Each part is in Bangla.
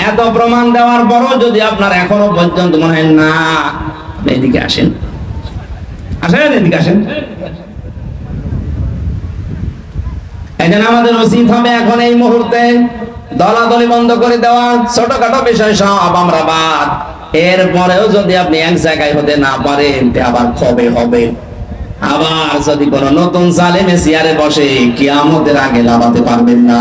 এত প্রমাণ দেওয়ার পরও যদি আপনার এখনো পর্যন্ত মনে হয় না, এদিকে আসেন, এদিকে আসেন। এজন্য আমাদের উচিত হবে এখন এই মুহূর্তে দলাদলি বন্ধ করে দেওয়া, ছোটখাটো বিষয় সব আমরা বাদ। এরপরেও যদি আপনি এক জায়গায় হতে না পারেন, আবার কবে হবে? আবার যদি কোন নতুন জালেমে চেয়ারে বসে, কিয়ামতের আগে লাগাতে পারবেন না।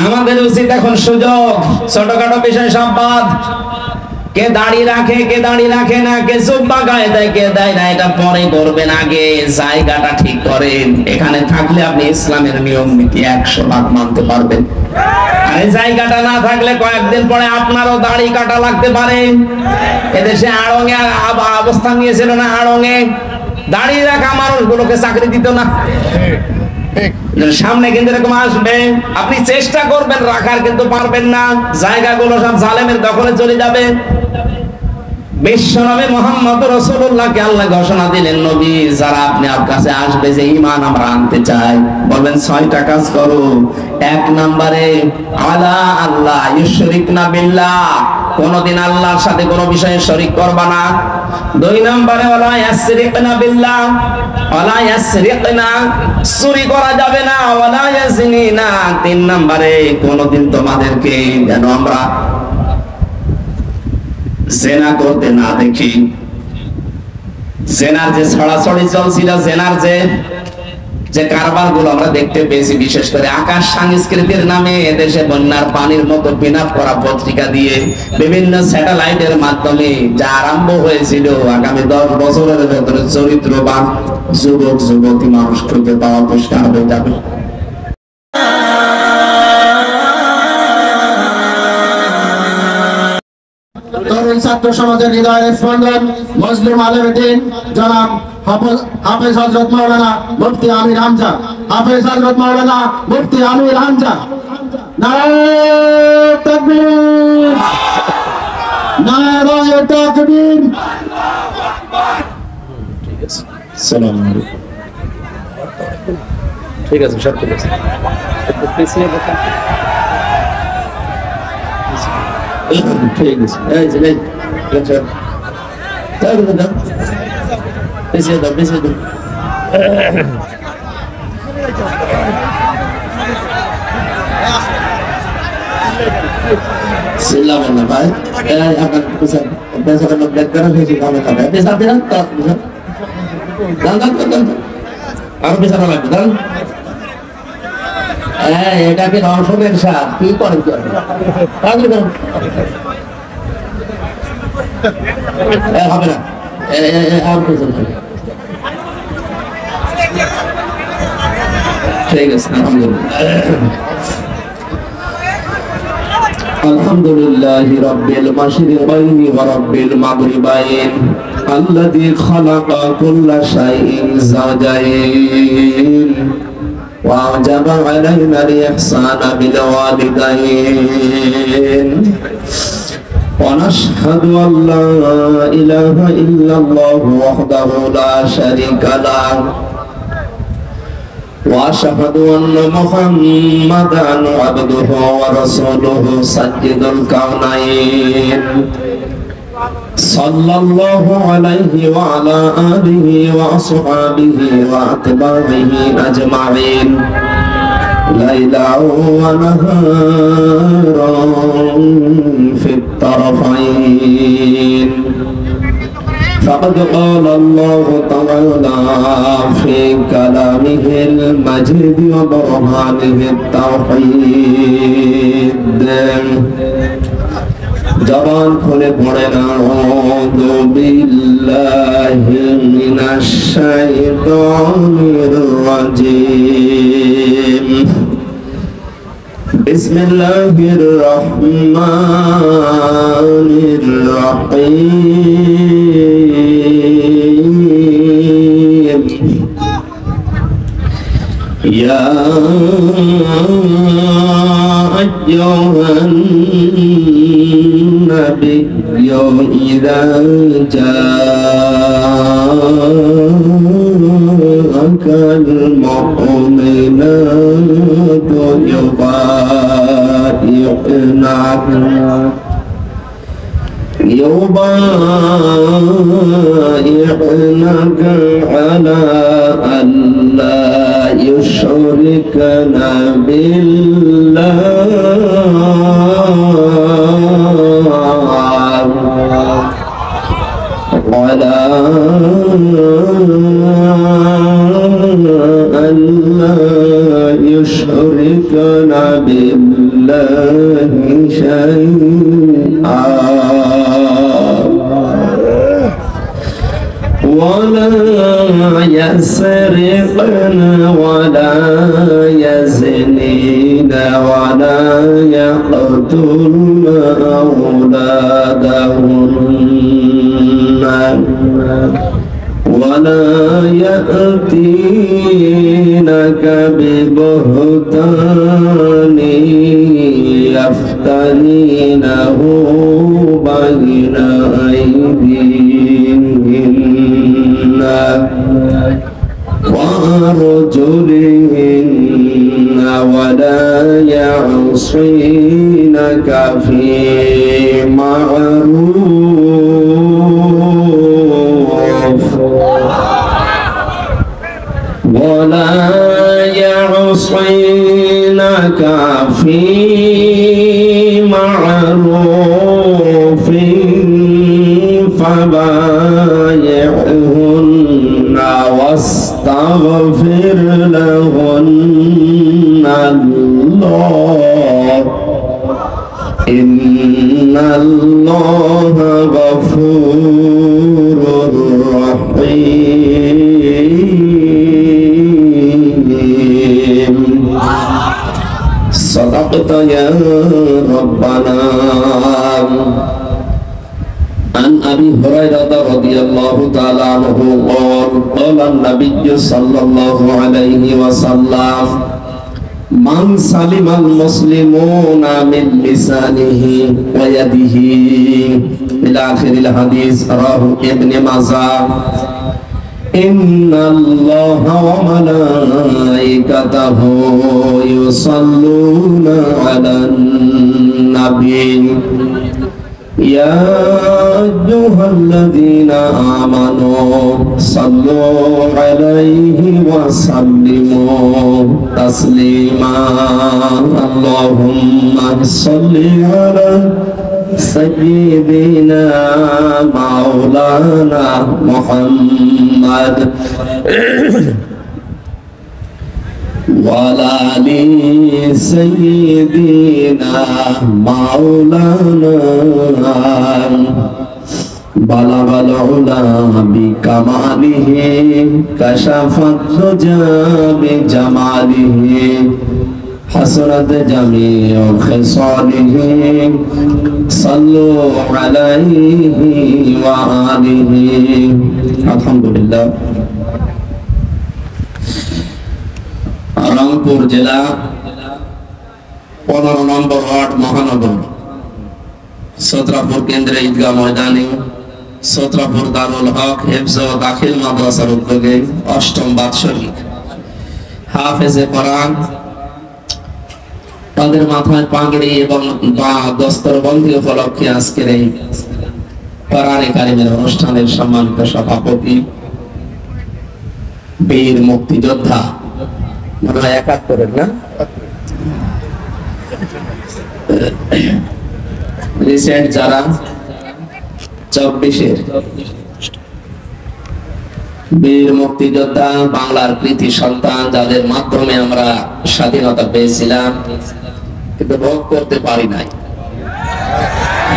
আমাদের উচিত এখন সুযোগ, ছোটখাটো বিষয় সব বাদ। কে দাড়ি রাখে, কে দাড়ি রাখে না, কে জুব্বা গায়ে দেয়, কে দেয় না, এটা পরে করবেন, আগে জায়গাটা ঠিক করেন। এখানে থাকলে আপনি ইসলামের নিয়ম নীতি 100% মানতে পারবেন। আর এই জায়গাটা না থাকলে কয়েকদিন পরে আপনারও দাড়ি কাটা লাগতে পারে। এদেশে আড়ঙে অবস্থান নিয়েছিল না, আড়ঙে দাড়ি রাখা মানুষগুলোকে চাকরি দিত না। সামনে কিন্তু এরকম আসবে, আপনি চেষ্টা করবেন রাখার, কিন্তু পারবেন না। জায়গাগুলো সব জালেমের দখলে চলে যাবে। বিশ্বনবী মুহাম্মদ রাসূলুল্লাহকে আল্লাহ ঘোষণা দিলেন, নবী যারা আপনার কাছে আসবে, যে ঈমান আমরা আনতে চাই, বলবেন 6টা কাজ করো। 1 নম্বরে আলা আল্লাহ ইউশরিকনা বিল্লাহ, কোনদিন আল্লাহর সাথে কোনো বিষয়ে শরীক করবা না। 2 নম্বরে ওয়ালা ইয়াসরিকনা বিল্লাহ, ওয়ালা ইয়াসরিকনা, চুরি করা যাবে না। ওয়ালা ইয়াজনিনা, 3 নম্বরে কোনদিন তোমাদেরকে যেন আমরা জেনা করতে না দেখি। জেনার যে ছড়াছড়ি চলছিল, জেনার যে কারবার গুলো আমরা দেখতে পেয়েছি, বিশেষ করে আকাশ সংস্কৃতির নামে এদেশে বন্যার পানির মতো পিন আপ করা পত্রিকা দিয়ে বিভিন্ন স্যাটেলাইটের মাধ্যমে যা আরম্ভ হয়েছিল, আগামী 10 বছরের ভেতরে চরিত্রবান যুবক যুবতী মানুষ খুঁজে পাওয়া পুরস্কার হয়ে যাবে। তরুণ ছাত্র সমাজের হৃদয়ের স্পন্দন, মুসলিম আলেম দ্বীন জনাব হাফেজ হযরত মাওলানা মুফতি আমির হামজা, হাফেজ হযরত মাওলানা মুফতি আমির হামজা। নারায়ে তাকবীর, নারায়ে তাকবীর। ঠিক আছে, আসসালামু আলাইকুম। ঠিক আছে, সব ঠিক আছে। একটু পিছিয়ে বসেন। ঠিক আছে, এই যে এই আচ্ছা, তাহলে দাও, পিছিয়ে দাও, পিছিয়ে দাও। সিল্লাবেন না ভাই, আপনার পেছনে লোক ব্যাক করা হয়েছে, কামে খাবে। পেছাতে না, তার পেছন দান দান দান, আরো পেছানো লাগবে, দান। এটাকে রসমের স্বাদ, কি করেন হবে না, ঠিক আছে। আলহামদুলিল্লাহ রাব্বিল মাশরিকাইনি ওয়া রাব্বিল মাগরিবাইন আল্লাযী খালাকা কুল্লা শাইইন যাওজাইন وأوجب علينا الإحسان بالوالدين ونشهد أن لا إله إلا الله وحده لا شريك له وأشهد أن محمدا عبده ورسوله سيد الكونين صلى الله عليه وعلى آله وأصحابه وأتباعه أجمعين ليلا ونهارا في الطرفين فقد قال الله تعالى في كلامه المجيد وبرهانه التوحيد জবান খুলে পড়েন আউযু বিল্লাহি মিনাশ শাইতানির রাজীম বিসমিল্লাহির রহমানির রহিম ইয়া আইয়ুহান النبي إذا جاءك المؤمنات يبايعنك يبايعنك على أن لا يشركن بالله ولا أن لا يشركن بالله شيئا ولا يسرقن ولا يزنين ولا يقتلن أولادهن ولا يأتينك ببهتان يفترينه بين أيديهن وأرجلهن ولا يعصينك في معروف ولا يعصينك في معروف فبايعهن واستغفر لهن الله إن الله غفور رحيم صدقت يا ربنا. عن أبي هريرة رضي الله تعالى عنه قال قال النبي صلى الله عليه وسلم من سلم المسلمون من لسانه ويده إلى آخر الحديث رواه ابن ماجه. إن الله وملائكته يصلون على النبي يا أيها الذين آمنوا صلوا عليه وسلموا تسليما. اللهم صل على سيدنا مولانا محمد وعلى آل سيدنا مولانا بلغ العلا بكماله كشف الدجى بجماله حسنت جميع خصاله صلوا عليه وآله. الحمد لله. রংপুর জেলা 15 নম্বর ওয়ার্ড মহানগর সত্রাপুর কেন্দ্রে ঈদগাহ ময়দানে সত্রাপুর দারুল হক হিফজ ও দাখিল মাদ্রাসার উদ্যোগে 8ম বাৎসরিক হাফেজে কোরআন তাদের মাথায় পাগড়ি এবং দস্তরবন্দি উপলক্ষে আজকের এই কোরআনে কারিমের অনুষ্ঠানের সম্মানিত সভাপতি বীর মুক্তিযোদ্ধা মনে হয় 71 না রিসেন্ট যারা 24-এর বীর মুক্তিযোদ্ধা বাংলার কৃতি সন্তান যাদের মাধ্যমে আমরা স্বাধীনতা পেয়েছিলাম কিন্তু ভোগ করতে পারি নাই।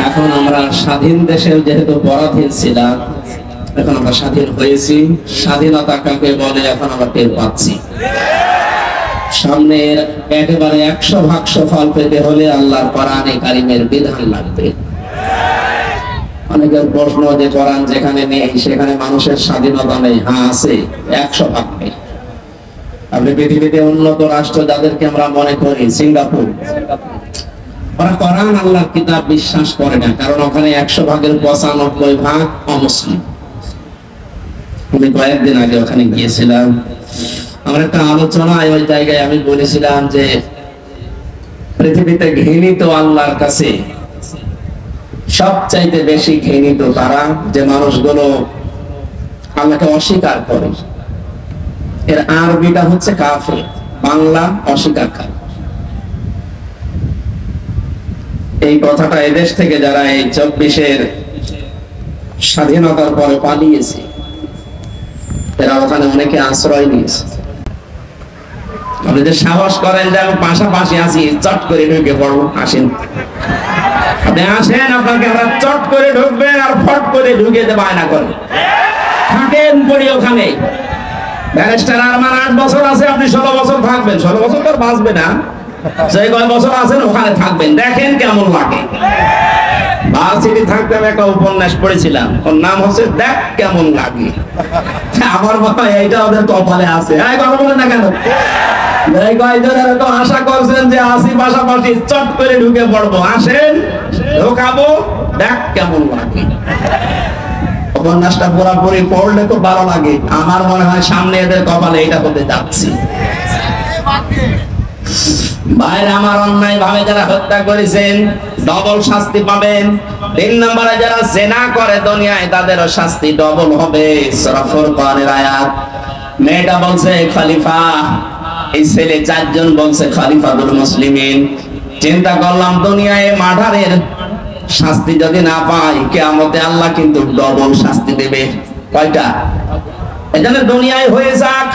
এখন আমরা স্বাধীন দেশে যেহেতু পরাধীন ছিলাম এখন আমরা স্বাধীন হয়েছি। স্বাধীনতা কাকে বলে এখন আমরা টের পাচ্ছি। সামনের একেবারে 100% ফল পেতে হলে আল্লাহর কোরআনে কারিমের বিধান লাগবে। অনেকের প্রশ্ন যে কোরআন যেখানে নেই সেখানে মানুষের স্বাধীনতা নেই। হ্যাঁ আছে, 100% নেই। আপনি পৃথিবীতে উন্নত রাষ্ট্র যাদেরকে আমরা মনে করি সিঙ্গাপুর, ওরা কোরআন আল্লাহর কিতাব বিশ্বাস করে না, কারণ ওখানে 100%-এর 95% অমুসলিম। আমি কয়েকদিন আগে ওখানে গিয়েছিলাম, আমার একটা আলোচনায় ওই জায়গায় আমি বলেছিলাম যে পৃথিবীতে ঘৃণিত আল্লাহর কাছে সবচাইতে বেশি ঘৃণিত তারা যে মানুষগুলো আল্লাহকে অস্বীকার করে। এর আরবিটা হচ্ছে কাফির, বাংলা অস্বীকারী। এই কথাটা এদেশ থেকে যারা এই 24-এর স্বাধীনতার পরে পালিয়েছে, এরা ওখানে অনেকে আশ্রয় নিয়েছে। আপনি যে সাহস করেন যে আমি পাশাপাশি আছি, চট করে ঢুকে পড়বো, আসেন। আপনি আসেন, আপনাকে আমরা চট করে ঢুকবেন আর ফট করে ঢুকে দেব আয়না করে। থাকেন পড়ি ওখানে। ব্যারিস্টার আরমান 8 বছর আছে, আপনি 16 বছর থাকবেন। 16 বছর তো আর বাঁচবে না, যে কয় বছর আছেন ওখানে থাকবেন, দেখেন কেমন লাগে। ভার্সিটি থাকতে আমি একটা উপন্যাস পড়েছিলাম, ওর নাম হচ্ছে দেখ কেমন লাগে। আমার মনে হয় এইটা ওদের কপালে আছে। কথা বলে না কেন? তো আশা করছেন যে আসি পাশাপাশি, চট করে ঢুকে পড়বো, আসেন ঢোকাবো, দেখ কেমন লাগে। উপন্যাসটা পুরোপুরি পড়লে তো ভালো লাগে। আমার মনে হয় সামনে এদের কপালে এটা হতে যাচ্ছে। ভাইরা আমার, অন্যায় ভাবে যারা হত্যা করেছেন ডবল শাস্তি পাবেন। 3 নম্বরে যারা জেনা করে দুনিয়ায়, তাদেরও শাস্তি ডবল হবে। সূরা ফুরকানের আয়াত। মেয়েটা বলছে খলিফা, এই ছেলে 4 জন বলছে খলিফাতুল মুসলিমিন। চিন্তা করলাম দুনিয়ায় মার্ডারের শাস্তি যদি না পাই, কিয়ামতে আল্লাহ কিন্তু ডবল শাস্তি দেবে। কয়টা? এজন্য দুনিয়ায় হয়ে যাক,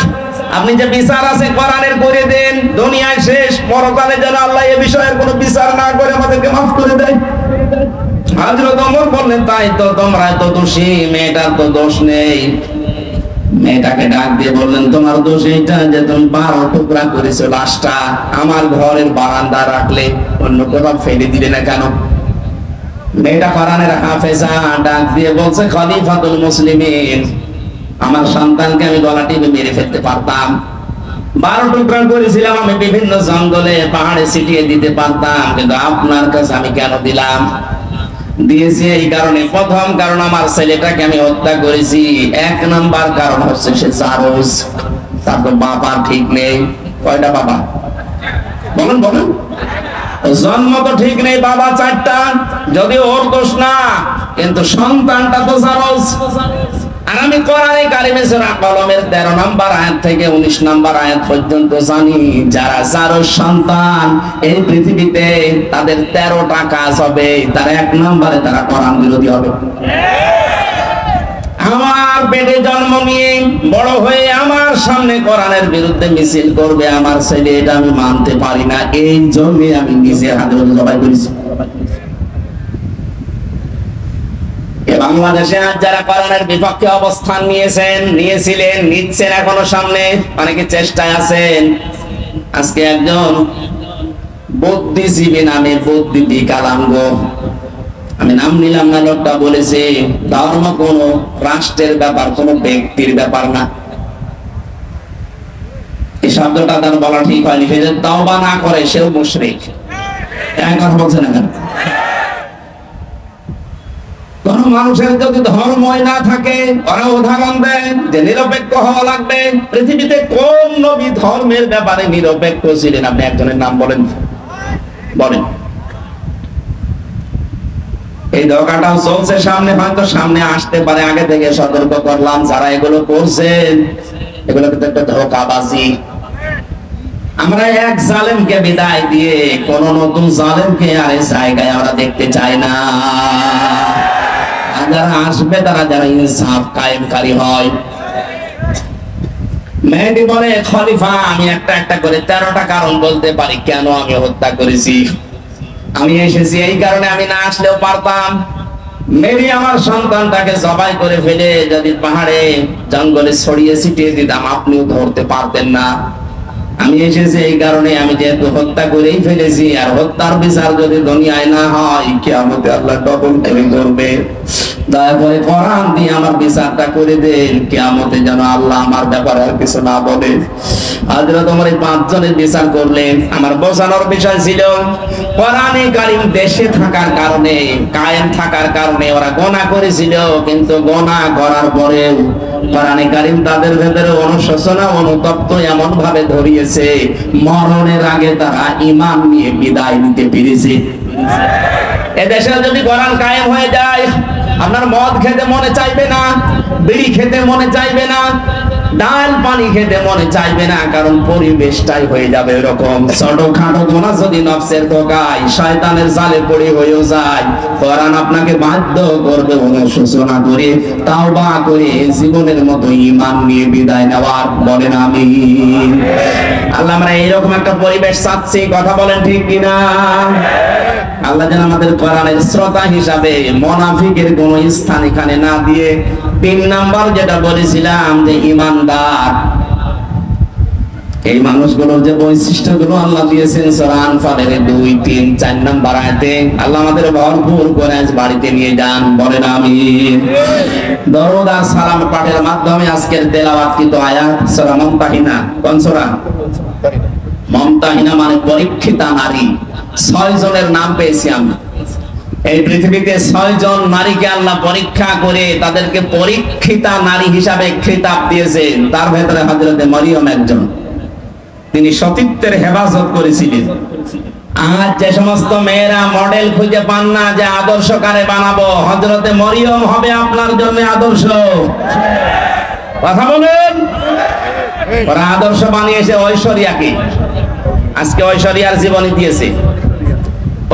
আপনি যে বিচার আছে কোরআনের করে দেন, দুনিয়ায় শেষ, পরকালে যেন আল্লাহ এই বিষয়ের কোনো বিচার না করে আমাদেরকে মাফ করে দেয়। হযরত ওমর বললেন, তাই তো তোমরা তো দোষী, মেয়েটার তো দোষ নেই। মেয়েটাকে ডাক দিয়ে বললেন, তোমার দোষ এইটা যে তুমি 12 টুকরা করেছো লাশটা, আমার ঘরের বারান্দা রাখলে, অন্য কোথাও ফেলে দিলে না কেন? মেয়েটা কোরআনের হাফেজা, ডাক দিয়ে বলছে, খলিফাতুল মুসলিমিন, আমার সন্তানকে আমি গলা টিপে মেরে ফেলতে পারতাম। 12 টুকরা করেছিলাম, আমি বিভিন্ন জঙ্গলে পাহাড়ে ছিটিয়ে দিতে পারতাম, কিন্তু আপনার কাছে আমি কেন দিলাম? দিয়েছি এই কারণে, প্রথম কারণ আমার ছেলেটাকে আমি হত্যা করেছি। 1 নাম্বার কারণ হচ্ছে সে জারজ, তার তো বাবার ঠিক নেই। কয়টা বাবা? বলেন বলেন। জন্ম তো ঠিক নেই, বাবা 4টা, যদি ওর দোষ না, কিন্তু সন্তানটা তো জারজ। আর আমি কোরআনে কারিমে সূরা কলমের 13 নম্বর আয়াত থেকে 19 নম্বর আয়াত পর্যন্ত জানি, যারা জারজ সন্তান এই পৃথিবীতে তাদের 13টা কাজ হবে। তার 1 নম্বরে তারা কোরআন বিরোধী হবে। আমার পেটে জন্ম নিয়ে বড় হয়ে আমার সামনে কোরআনের বিরুদ্ধে মিছিল করবে আমার ছেলে, এটা আমি মানতে পারি না। এই জন্য আমি নিজের হাতে জবাই করেছি। বাংলাদেশে আজ যারা কোরআনের বিপক্ষে অবস্থান নিয়েছিলেন, নিচ্ছেন, এখনো সামনে অনেকে চেষ্টায় আছেন। আজকে একজন বুদ্ধিজীবী নামে, বুদ্ধিজীবী কালাঙ্গ, আমি নাম নিলাম না, লোকটা বলেছে ধর্ম কোন রাষ্ট্রের ব্যাপার, কোন ব্যক্তির ব্যাপার না। এই শব্দটা তার বলা ঠিক হয়নি। সে যে তওবা না করে সেও মুশরিক। এখন বলছে না কেন? কোন মানুষের যদি ধর্মই না থাকে, ওরা উদাহরণ দেয় যে নিরপেক্ষ হওয়া লাগবে। পৃথিবীতে কোন নবী ধর্মের ব্যাপারে নিরপেক্ষ ছিলেন? আপনি একজনের নাম বলেন, বলেন। এই ধোঁকাটাও চলছে সামনে, হয়তো সামনে আসতে পারে। আগে থেকে সতর্ক করলাম, যারা এগুলো করছেন এগুলো কিন্তু একটা ধোঁকাবাজি। আমরা এক জালেমকে বিদায় দিয়ে কোন নতুন জালেমকে আর এই জায়গায় আমরা দেখতে চাই না। যারা আসবে তারা যারা ইনসাফ কায়েমকারী হয়। মেহেদী বলে, খলিফা আমি একটা করে 13টা কারণ বলতে পারি কেন আমি হত্যা করেছি। আমি এসেছি এই কারণে, আমি না আসলেও পারতাম। মেরে আমার সন্তানটাকে জবাই করে ফেলে যদি পাহাড়ে জঙ্গলে ছড়িয়ে ছিটিয়ে দিতাম, আপনিও ধরতে পারতেন না। আমি এসেছি এই কারণে, আমি যেহেতু হত্যা করেই ফেলেছি, আর হত্যার বিচার যদি দুনিয়ায় না হয়, কিয়ামতে আল্লাহ ডবল করবে। দয়া করে কোরআন দিয়ে আমার বিচারটা করে দেন, কিয়ামতে যেন আল্লাহ আমার ব্যাপারে আর কিছু না বলে। হযরত ওমর এই 5 জনের বিচার করলেন। আমার বোঝানোর বিষয় ছিল কোরআনে কারীম দেশে থাকার কারণে, কায়েম থাকার কারণে ওরা গুনাহ করেছিল, কিন্তু গুনাহ করার পরে কোরআনে কারীম তাদের ভেতরে অনুশোচনা অনুতপ্ত এমন ভাবে ধরিয়েছে, মরণের আগে তারা ঈমান নিয়ে বিদায় নিতে পেরেছে। এদেশে যদি কোরআন কায়েম হয়ে যায়, আপনার মদ খেতে মনে চাইবে না, বিড়ি খেতে মনে চাইবে না, ডাল পানি খেতে মনে চাইবে না, কারণ পরিবেশটাই হয়ে যাবে এরকম। ছোটখাটো গুনাহ যদি নফসের ধোঁকায় শয়তানের জালে পড়ে হয়েও যায়, কোরআন আপনাকে বাধ্য করবে অনুশোচনা করে, তাওবা করে জীবনের মতো ঈমান নিয়ে বিদায় নেওয়ার। বলেন আমিন। আল্লাহ, আমরা এইরকম একটা পরিবেশ চাচ্ছি, কথা বলেন ঠিক কিনা? আল্লাহ যেন আমাদের কোরআনের শ্রোতা হিসাবে মুনাফিকের কোন স্থান এখানে না দিয়ে 3 নাম্বার যেটা বলেছিলাম যে ঈমানদার, এই মানুষগুলোর যে বৈশিষ্ট্যগুলো আল্লাহ দিয়েছেন সূরা আনফালের 2, 3, 4 নাম্বার আয়াতে, আল্লাহ আমাদের ভরপুর করে আজ বাড়িতে নিয়ে যান। বলেন আমিন। দরুদ আর সালাম পাঠের মাধ্যমে আজকের তেলাওয়াতকৃত আয়াত সূরা মুমতাহিনা। কোন সূরা? মুমতাহিনা মানে পরীক্ষিতা নারী। 6 জনের নাম পেয়েছি আমি। এই পৃথিবীতে 6 জন নারীকে আল্লাহ পরীক্ষা করে তাদেরকে পরীক্ষিতা নারী হিসাবে খেতাব দিয়েছেন। তার ভেতরে হযরতে মরিয়ম একজন। তিনি সতীত্বের হেফাজত করেছিলেন। আজ যে সমস্ত মেয়েরা মডেল খুঁজে পান না যে আদর্শ কারে বানাবো, হযরতে মরিয়ম হবে আপনার জন্য আদর্শ। কথা বলেন। ওরা আদর্শ বানিয়েছে ঐশ্বরিয়াকে। আজকে ঐশ্বরিয়ার জীবনী দিয়েছে।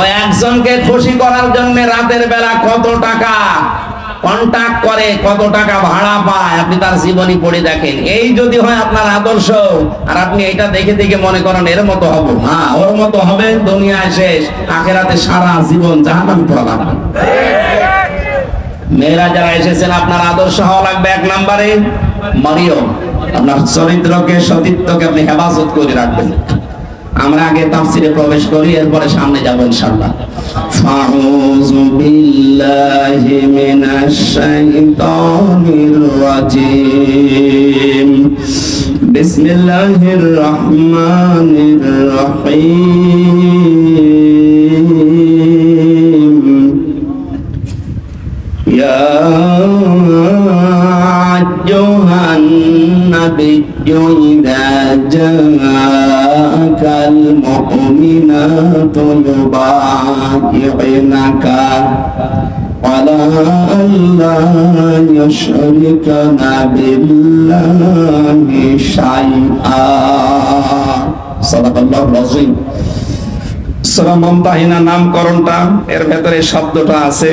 ওই একজনকে খুশি করার জন্য রাতের বেলা কত টাকা কন্টাক্ট করে, কত টাকা ভাড়া পায়, আপনি তার জীবনী পড়ে দেখেন। এই যদি হয় আপনার আদর্শ, আর আপনি এটা দেখে দেখে মনে করেন এর মতো হব, হ্যাঁ ওর মতো হবে, দুনিয়ায় শেষ, আখিরাতে সারা জীবন জাহান্নামে পড়লাম। মেয়েরা যারা এসেছেন, আপনার আদর্শ হওয়া লাগবে 1 নম্বরে মরিয়ম। আপনার চরিত্রকে, সতীত্বকে আপনি হেফাজত করে রাখবেন। আমরা আগে তাফসীরে প্রবেশ করি, এরপরে সামনে যাব ইনশাআল্লাহ। ফাউযু বিল্লাহি মিনাশ শাইতানির রাজীম। বিসমিল্লাহির রাহমানির রহিম। ইয়া আইয়ুহান নাবিয়্যু ইযা জাআকাল মুমিনাতু ইউবাইয়িনাকা আলা আল্লা ইউশরিকানা বিল্লাহি শাইআ। সাদাকাল্লাহুল আযীম। সূরা মুমতাহিনা নামকরণটা, এর ভেতরে শব্দটা আছে,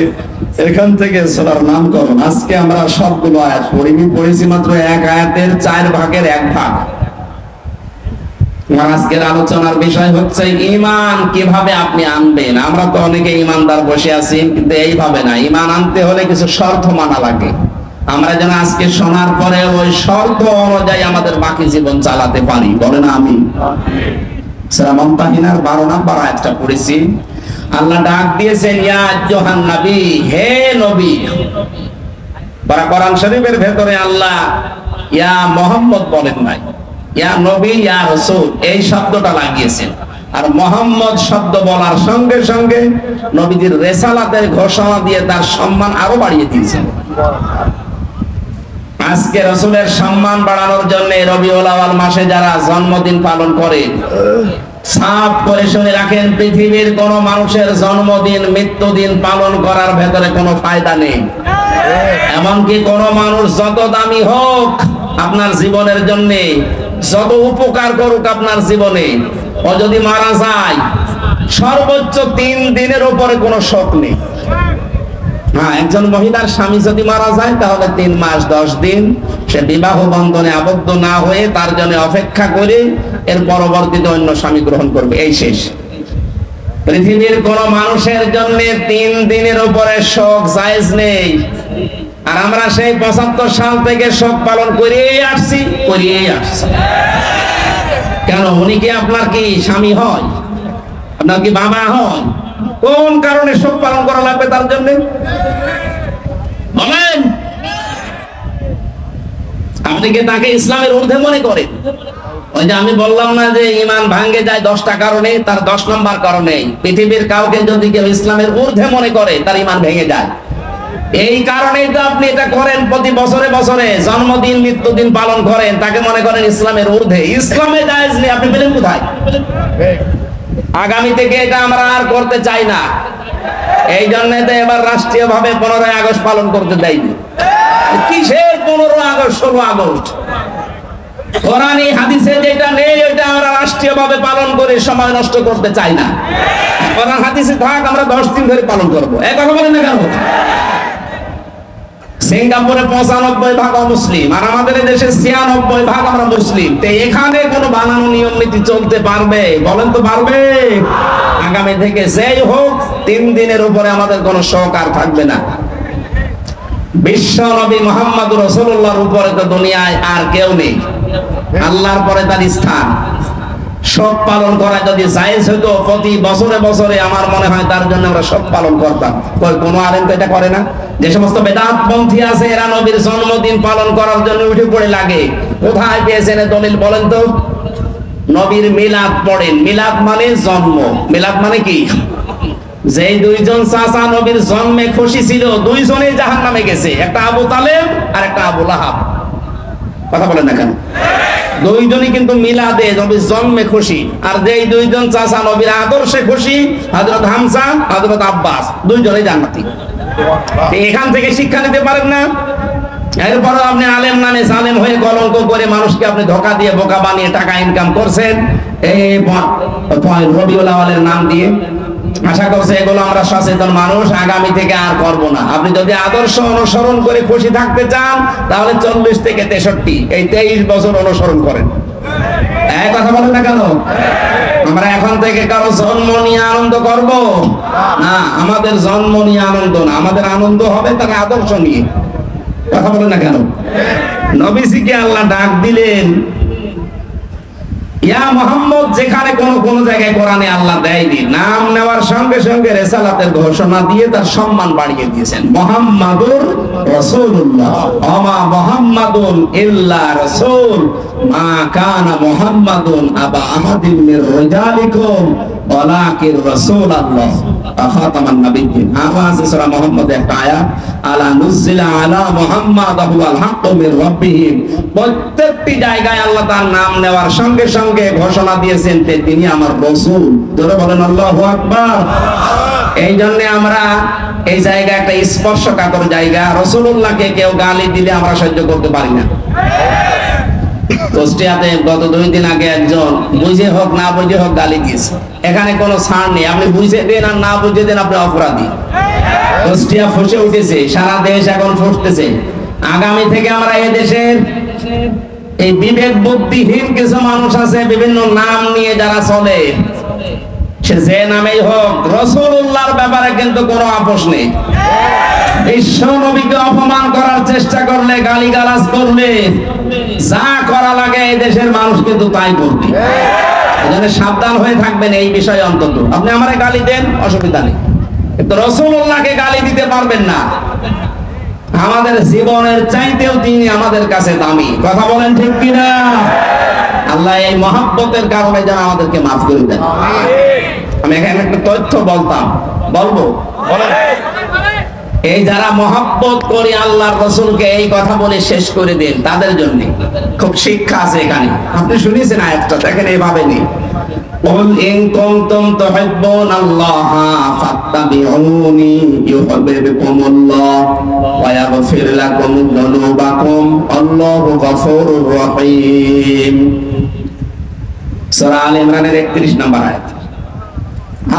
এখান থেকে সূরার নামকরণ। আজকে আমরা সবগুলো আয়াত পড়েছি মাত্র 1 আয়াতের 4 ভাগের 1 ভাগ। আজকের আলোচনার বিষয় হচ্ছে ঈমান কিভাবে আপনি আনবেন। আমরা তো অনেকে ঈমানদার বসে আছি, কিন্তু এইভাবে না। ঈমান আনতে হলে কিছু শর্ত মানা লাগে। আমরা যেন আজকে শোনার পরে ওই শর্ত অনুযায়ী আমাদের বাকি জীবন চালাতে পারি। বলেন আমিন। সূরা মুমতাহিনার 12 নম্বর আয়াতটা পড়েছি। আল্লাহ ডাক দিয়েছেন ইয়া আইয়ুহান নবী, হে নবী। কোরআন শরীফের ভেতরে আল্লাহ ইয়া মুহাম্মদ বলেন নাই, ইয়া নবী, ইয়া রাসূল এই শব্দটা লাগিয়েছেন। আর মুহাম্মদ শব্দ বলার সঙ্গে সঙ্গে নবীজির রিসালাতের ঘোষণা দিয়ে তার সম্মান আরো বাড়িয়ে দিয়েছেন। আজকে রাসূলের সম্মান বাড়ানোর জন্য রবিউল আউয়াল মাসে যারা জন্মদিন পালন করে, সাফ করে শুনে রাখেন, পৃথিবীর কোন মানুষের জন্মদিন মৃত্যুদিন পালন করার ভেতরে কোনো ফায়দা নেই। এমনকি কোন মানুষ যত দামি হোক আপনার জীবনের জন্য, যত উপকার করুক আপনার জীবনে, ও যদি মারা যায় সর্বোচ্চ 3 দিনের উপরে কোনো শোক নেই। হ্যাঁ, একজন মহিলার স্বামী যদি মারা যায় তাহলে 3 মাস 10 দিন সে বিবাহ বন্ধনে আবদ্ধ না হয়ে তার জন্য অপেক্ষা করে এর পরবর্তীতে অন্য স্বামী গ্রহণ করবে, এই শেষ। পৃথিবীর কোন মানুষের জন্য 3 দিনের উপরে শোক জায়েজ নেই। আর আমরা সেই 75 সাল থেকে শোক পালন করিয়েই আসছি। কেন? উনি কি আপনার কি স্বামী হয়? আপনার কি বাবা হয়? কোন কারণে শোক পালন করা লাগবে তার জন্য? আপনি কি তাকে ইসলামের ঊর্ধ্বে মনে করেন? ওই যে আমি বললাম না যে ঈমান ভাঙে যায় 10টা কারণে, তার 10 নম্বর কারণে পৃথিবীর কাউকে যদি কেউ ইসলামের ঊর্ধ্বে মনে করে তার ঈমান ভেঙে যায়। এই কারণেই তো আপনি এটা করেন, প্রতি বছরে বছরে জন্মদিন মৃত্যুদিন পালন করেন, তাকে মনে করেন ইসলামের ঊর্ধ্বে। ইসলামে জায়েজ নেই, আপনি পেলেন কোথায়? আগামী থেকে এটা আমরা আর করতে চাই না। এই জন্য তো এবার রাষ্ট্রীয়ভাবে 15ই আগস্ট পালন করতে দেয়নি। কিসের 15 আগস্ট 16 আগস্ট? কোরআন হাদিসে যেটা নেই ওইটা আমরা রাষ্ট্রীয়ভাবে পালন করে সময় নষ্ট করতে চাই না। কোরআন হাদিসে থাক, আমরা 10 দিন ধরে পালন করব। এই কথা বলেন না কেন? সিঙ্গাপুরে 95% মুসলিম, আর আমাদের দেশে 96% আমরা মুসলিম। তো এখানে কোনো বানানো নিয়ম নীতি চলতে পারবে? বলেন তো পারবে? আগামী থেকে যেই হোক 3 দিনের উপরে আমাদের কোনো শখ আর থাকবে না। বিশ্ব নবী মুহাম্মদুর রাসূলুল্লাহর উপরে তো দুনিয়ায় আর কেউ নেই, আল্লাহর পরে তার স্থান। শোক পালন করা যদি জায়েজ হতো প্রতি বছরে বছরে, আমার মনে হয় তার জন্য আমরা শোক পালন করতাম। কোনো আলেম তো এটা করে না। যে সমস্ত বেদাতপন্থী আছে এরা নবীর জন্মদিন পালন করার জন্য উঠে পড়ে লাগে। কোথায় পেয়েছেন দলিল বলেন তো? নবীর মিলাদ পড়েন। মিলাদ মানে জন্ম। মিলাদ মানে কি? যে দুইজন চাচা নবীর জন্মে খুশি ছিল, দুইজনেই জাহান্নামে গেছে, একটা আবু তালেব আর একটা আবু লাহাব। কথা বলেন না কেন? দুইজনই কিন্তু মিলাদে নবীর জন্মে খুশি। আর যেই দুইজন চাচা নবীর আদর্শে খুশি, হযরত হামজা, হযরত আব্বাস, দুইজনেই জান্নাতি। এখান থেকে শিক্ষা নিতে পারেন না? এরপরে আপনি আলেম নামে জালেম হয়ে কলঙ্ক করে মানুষকে আপনি ধোঁকা দিয়ে বোকা বানিয়ে টাকা ইনকাম করছেন এই রবিউল আউয়ালের নাম দিয়ে। আশা করছে এগুলো আমরা সচেতন মানুষ আগামী থেকে আর করব না। আপনি যদি আদর্শ অনুসরণ করে খুশি থাকতে চান তাহলে 40 থেকে 63 এই 23 বছর অনুসরণ করেন। এই কথা বলেন না কেন? আমরা এখন থেকে কারো জন্ম নিয়ে আনন্দ করব না। আমাদের জন্ম নিয়ে আনন্দ না, আমাদের আনন্দ হবে তার আদর্শ নিয়ে। কথা বলেন না কেন? নবীজিকে আল্লাহ ডাক দিলেন ইয়া মুহাম্মদ, যেখানে কোন জায়গায় কোরআনে আল্লাহ দেয়নি। নাম নেওয়ার সঙ্গে সঙ্গে রিসালাতের ঘোষণা দিয়ে তার সম্মান বাড়িয়ে দিয়েছেন। মুহাম্মাদুর রাসূলুল্লাহ, ওমা মুহাম্মাদুন ইল্লা রাসূল, মা কানা মুহাম্মাদুন আবা আহাদিন মির রিজালিকুম ওয়ালাকিন রাসূলুল্লাহ খাতামান নাবিয়্যিন। আওয়াজ সূরা মুহাম্মদ একটা আয়াত, আলা নুজিলা আলা মুহাম্মাদ হুয়াল হাক্কু মির রাব্বিহি। প্রত্যেকটি জায়গায় আল্লাহ তার নাম নেওয়ার সঙ্গে সঙ্গে ঘোষণা দিয়েছেন যে তিনি আমার রাসূল। জোরে বলেন আল্লাহু আকবার। এই জন্য আমরা এই জায়গা একটা স্পর্শকাতর জায়গা। রাসূলুল্লাহকে কেউ গালি দিলে আমরা সহ্য করতে পারি না। কুষ্টিয়াতে গত 2 দিন আগে একজন বুঝে হোক না বুঝে হোক গালি দিয়েছে। এখানে কোনো ছাড় নেই, আপনি বুঝে দেন আর না বুঝে দেন আপনি অপরাধী। কুষ্টিয়া ফুঁসে উঠেছে, সারা দেশ এখন ফুঁসতেছে। আগামী থেকে আমরা এই দেশের এই বিবেক বুদ্ধিহীন কিছু মানুষ আছে বিভিন্ন নাম নিয়ে যারা চলে, সে যে নামেই হোক, রাসূলুল্লাহর ব্যাপারে কিন্তু কোনো আপোষ নেই। বিশ্ব নবীকে অপমান করার চেষ্টা করলে, গালিগালাজ করলে, যা করা লাগে এই দেশের মানুষ কিন্তু তাই করবে। এজন্য সাবধান হয়ে থাকবেন এই বিষয়ে। অন্তত আপনি আমারে গালি দেন, অসুবিধা নেই, কিন্তু রাসূলুল্লাহকে গালি দিতে পারবেন না। আমাদের জীবনের চাইতেও তিনি আমাদের কাছে দামি। কথা বলেন ঠিক কিনা? আল্লাহ এই মহব্বতের কারণে যেন আমাদেরকে মাফ করে দেন। আমি এখানে একটা তথ্য বলবো। এই যারা মহব্বত করে আল্লাহর রাসূলকে এই কথা বলে শেষ করে দেন, তাদের জন্য খুব শিক্ষা আছে এখানে। আপনি শুনেছেন আয়াতটা, দেখেন এইভাবে নেই, কুল ইন কুনতুম তুহিব্বুনাল্লাহা ফাত্তাবিউনি ইউহিব্বুকুমুল্লাহ ওয়া ইয়াগফির লাকুম যুনুবাকুম আল্লাহু গফুরুর রহিম। সূরা আলে ইমরানের 31 নম্বর আয়াত।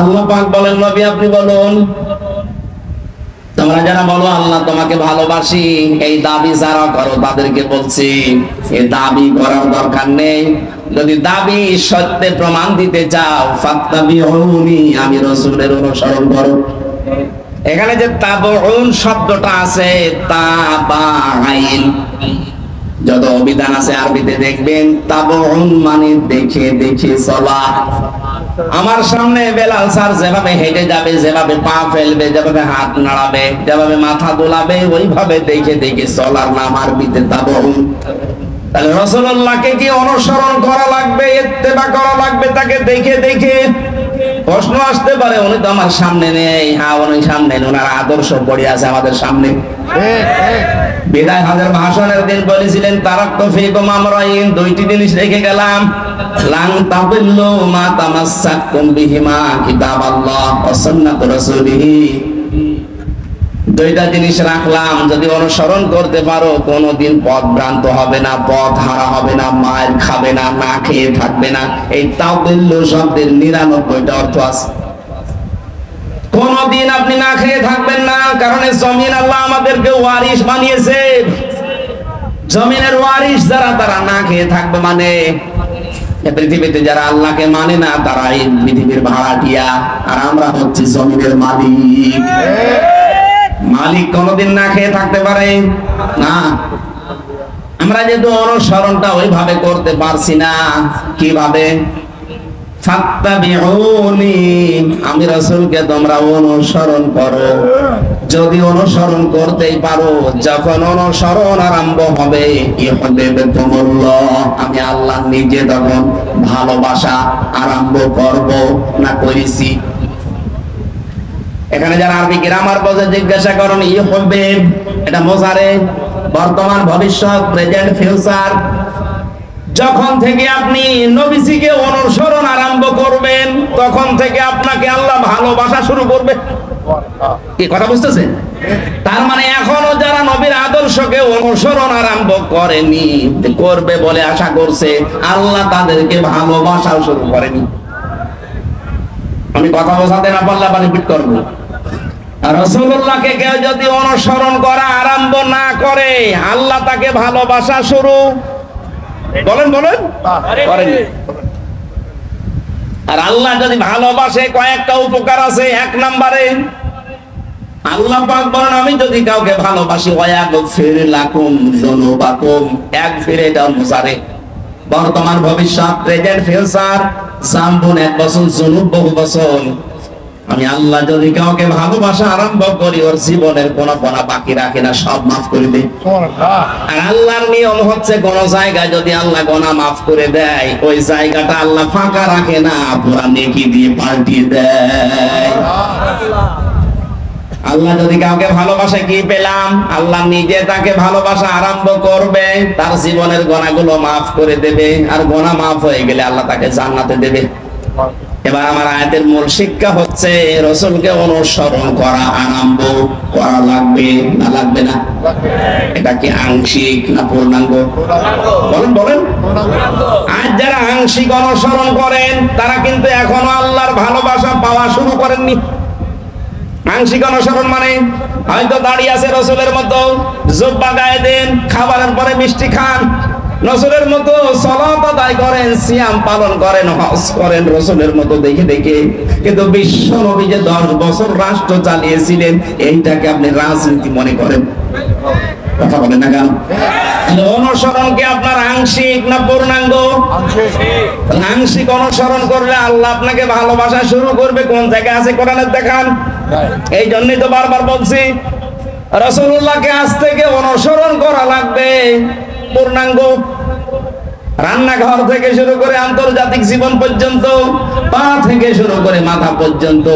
আল্লাহ পাক বলেন, নবী আপনি বলুন, তোমরা যারা বলো আল্লাহ তোমাকে ভালোবাসি, এই দাবি যারা করো তাদেরকে বলছি এই দাবি করার দরকার নেই। যদি দাবি সত্যে প্রমাণ দিতে চাও, ফাত্তাবিউনি, আমি রাসূলের অনুসরণ করো। এখানে যে তাবউন শব্দটা আছে, তাবাইন, যত অভিধান আছে আরবিতে দেখবেন তাবউন মানে দেখে দেখে চলা। আমার সামনে বেলাল স্যার যেভাবে হেঁটে যাবে, যেভাবে পা ফেলবে, যেভাবে হাত নাড়াবে, যেভাবে মাথা দোলাবে, ওইভাবে দেখে দেখে চলার নাম আরবিতে তাবউন। তাহলে রাসূলুল্লাহকে কি অনুসরণ করা লাগবে, ইত্তেবা করা লাগবে তাকে দেখে দেখে? প্রশ্ন আসতে পারে উনি তো আমার সামনে নেই। হ্যাঁ, উনি সামনে, ওনার আদর্শ পড়ে আছে আমাদের সামনে। বিদায় হজের ভাষণের দিন বলেছিলেন তারাক্তু ফীকুম আমরাইন, দুইটি জিনিস রেখে গেলাম, লান তাদিল্লু মা তামাসসাকতুম বিহিমা কিতাবাল্লাহ ওয়া সুন্নাতু রাসূলিহি। দুইটা জিনিস রাখলাম, যদি অনুসরণ করতে পারো কোনদিন পথ ভ্রান্ত হবে না, পথ হারা হবে না, মায়ের খাবে না, না খেয়ে থাকবে না। এই তাদিল্লু শব্দের 99টা অর্থ আছে। কোনদিন আপনি না খেয়ে থাকবেন না, কারণ এই জমিন আল্লাহ আমাদেরকে ওয়ারিশ বানিয়েছে। জমিনের ওয়ারিশ যারা, তারা না খেয়ে থাকবে। মানে পৃথিবীতে যারা আল্লাহকে মানে না তারা এই পৃথিবীর ভাড়াটিয়া, আর আমরা হচ্ছে জমিনের মালিক। মালিক কোনদিন না খেয়ে থাকতে পারে না। আমরা যেহেতু অনুসরণটা ওইভাবে করতে পারছি না, কিভাবে? ফাত্তাবিউনি, আমি রাসূলকে তোমরা অনুসরণ করো। যদি অনুসরণ করতেই পারো, যখন অনুসরণ আরম্ভ হবে, ইউহিব্বুকুমুল্লাহ, আমি আল্লাহ নিজে তখন ভালোবাসা আরম্ভ করব না করেছি। এখানে যারা আরবি গ্রামার বোঝে জিজ্ঞাসা করেন, ইউহিব্ব এটা মুজারে, বর্তমান, ভবিষ্যৎ, প্রেজেন্ট, ফিউচার। যখন থেকে আপনি নবীজিকে অনুসরণ আরম্ভ করবেন, তখন থেকে আপনাকে আল্লাহ ভালোবাসা শুরু করবে। কি কথা বুঝতেছেন? তার মানে এখনো যারা নবীর আদর্শকে অনুসরণ আরম্ভ করেনি, করবে বলে আশা করছে, আল্লাহ তাদেরকে ভালোবাসা শুরু করেনি। আমি কথা বোঝাতে না পারলে আবার রিপিট করবো। রাসূলুল্লাহকে কেউ যদি অনুসরণ করা আরম্ভ না করে, আল্লাহ তাকে ভালোবাসা শুরু বলেন করেনি। আর আল্লাহ যদি ভালোবাসে, কয়েকটা উপকার আছে। এক নম্বরে আল্লাহ পাক বলেন, আমি যদি কাউকে ভালোবাসি, ওয়ায়াগফির লাকুম যুনুবাকুম। ইয়াগফির এটা মুজারে, বর্তমান, ভবিষ্যৎ, প্রেজেন্ট, ফিউচার। জামবুন 1 বছর, যুনুব বহু বছর। আমি আল্লাহ যদি কাউকে ভালোবাসা আরম্ভ করি, ওর জীবনের কোনো গোনা বাকি রাখে না, সব মাফ করে দেয়। আর আল্লাহর নিয়ম হচ্ছে, কোন জায়গায় যদি আল্লাহ গোনা মাফ করে দেয়, ওই জায়গাটা আল্লাহ ফাঁকা রাখে না, পুরা নেকি দিয়ে পাল্টিয়ে দেয়। আল্লাহ যদি কাউকে ভালোবাসে, কি পেলাম? আল্লাহ নিজে তাকে ভালোবাসা আরম্ভ করবে, তার জীবনের গোনাগুলো মাফ করে দেবে। আর গোনা মাফ হয়ে গেলে আল্লাহ তাকে জান্নাতে দেবে। এবার আমার আয়াতের মূল শিক্ষা হচ্ছে, রাসূলকে অনুসরণ করা আরম্ভ করা লাগবে না লাগবে না? এটা কি আংশিক না পূর্ণাঙ্গ? বলেন। আজ যারা আংশিক অনুসরণ করেন, তারা কিন্তু এখনো আল্লাহর ভালোবাসা পাওয়া শুরু করেননি। আংশিক অনুসরণ মানে হয়তো দাঁড়িয়ে আছে রাসূলের মতো, জুব্বা গায়ে দেন, খাবারের পরে মিষ্টি খান, রাসূলের মতো সালাত আদায় করেন, সিয়াম পালন করেন, হজ করেন রাসূলের মতো দেখে দেখে। কিন্তু বিশ্ব নবী যে 10 বছর রাষ্ট্র চালিয়েছিলেন, এইটাকে আপনি রাজনীতি মনে করেন? কথা বলেন না কেন? অনুসরণ কি আপনার আংশিক না পূর্ণাঙ্গ? আংশিক অনুসরণ করলে আল্লাহ আপনাকে ভালোবাসা শুরু করবে। কোন জায়গায় আছে কোরআনে দেখান। এই জন্যই তো বারবার বলছি, রাসূলুল্লাহকে আজ থেকে অনুসরণ করা লাগবে পূর্ণাঙ্গ। রান্নাঘর থেকে শুরু করে আন্তর্জাতিক জীবন পর্যন্ত, পা থেকে শুরু করে মাথা পর্যন্ত,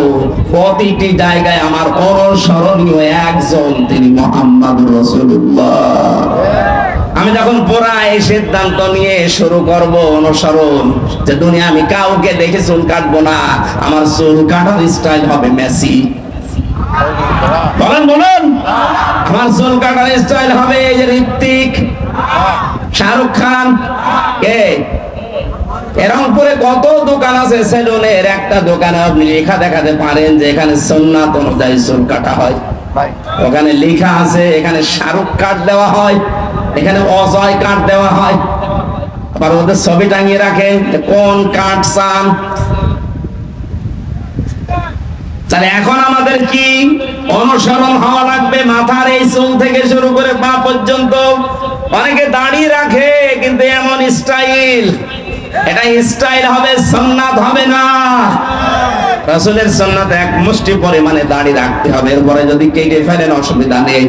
প্রতিটি জায়গায় আমার অনুসরণীয় একজন, তিনি মুহাম্মদুর রাসূলুল্লাহ। আমি যখন পুরা এই সিদ্ধান্ত নিয়ে শুরু করব অনুসরণ, যে দুনিয়া আমি কাউকে দেখে চুল কাটবো না, আমার চুল কাটার স্টাইল হবে মেসি। বলেন আমার চুল কাটার স্টাইল হবে এই যে ঋত্বিক, শাহরুখ খান। কে রংপুরে কত দোকান আছে সেলুনের, একটা দোকানে আপনি লেখা দেখাতে পারেন যে এখানে সুন্নাত অনুযায়ী চুল কাটা হয়। ওখানে লেখা আছে এখানে শাহরুখ কাট দেওয়া হয়, এখানে অজয় কাট দেওয়া হয়। আবার ওদের ছবি টাঙিয়ে রাখে কোন কাট চান। তাহলে এখন আমাদের কি অনুসরণ হওয়া লাগবে? মাথার এই চুল থেকে শুরু করে পা পর্যন্ত। অনেকে দাড়ি রাখে, কিন্তু এমন স্টাইল, এটা স্টাইল হবে, সুন্নাত হবে না। রাসূলের সুন্নাত এক মুষ্টি পরিমাণে দাড়ি রাখতে হবে, এরপরে যদি কেটে ফেলেন অসুবিধা নেই।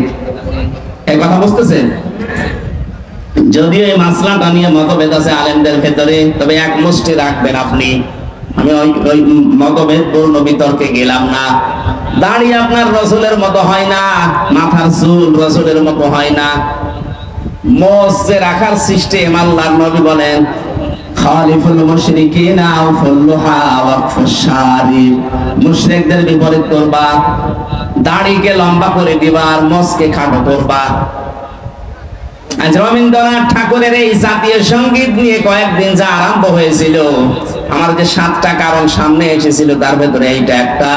এই কথা বুঝতেছেন? যদিও এই মাসলাটা নিয়ে মতভেদ আছে আলেমদের ভেতরে, তবে এক মুষ্টি রাখবেন আপনি। আমি ওই মতভেদপূর্ণ বিতর্কে গেলাম না। দাড়ি আপনার রসুলের মতো হয় না, মাথার চুল রসুলের মতো হয় না। মোষ যে রাখার সিস্টেম, আল্লাহর নবী বলেন খালিফুল মুশরিকিনা আও ফুল্লুহা ওয়াকফুশ শারিব, মুশরিকদের বিপরীত করবা, দাড়িকে লম্বা করে দিবা আর মোষকে খাটো করবা। আজ রবীন্দ্রনাথ ঠাকুরের এই জাতীয় সঙ্গীত নিয়ে কয়েকদিন যা আরম্ভ হয়েছিল, আমার যে 7টা কারণ সামনে এসেছিল তার ভেতরে এইটা একটা,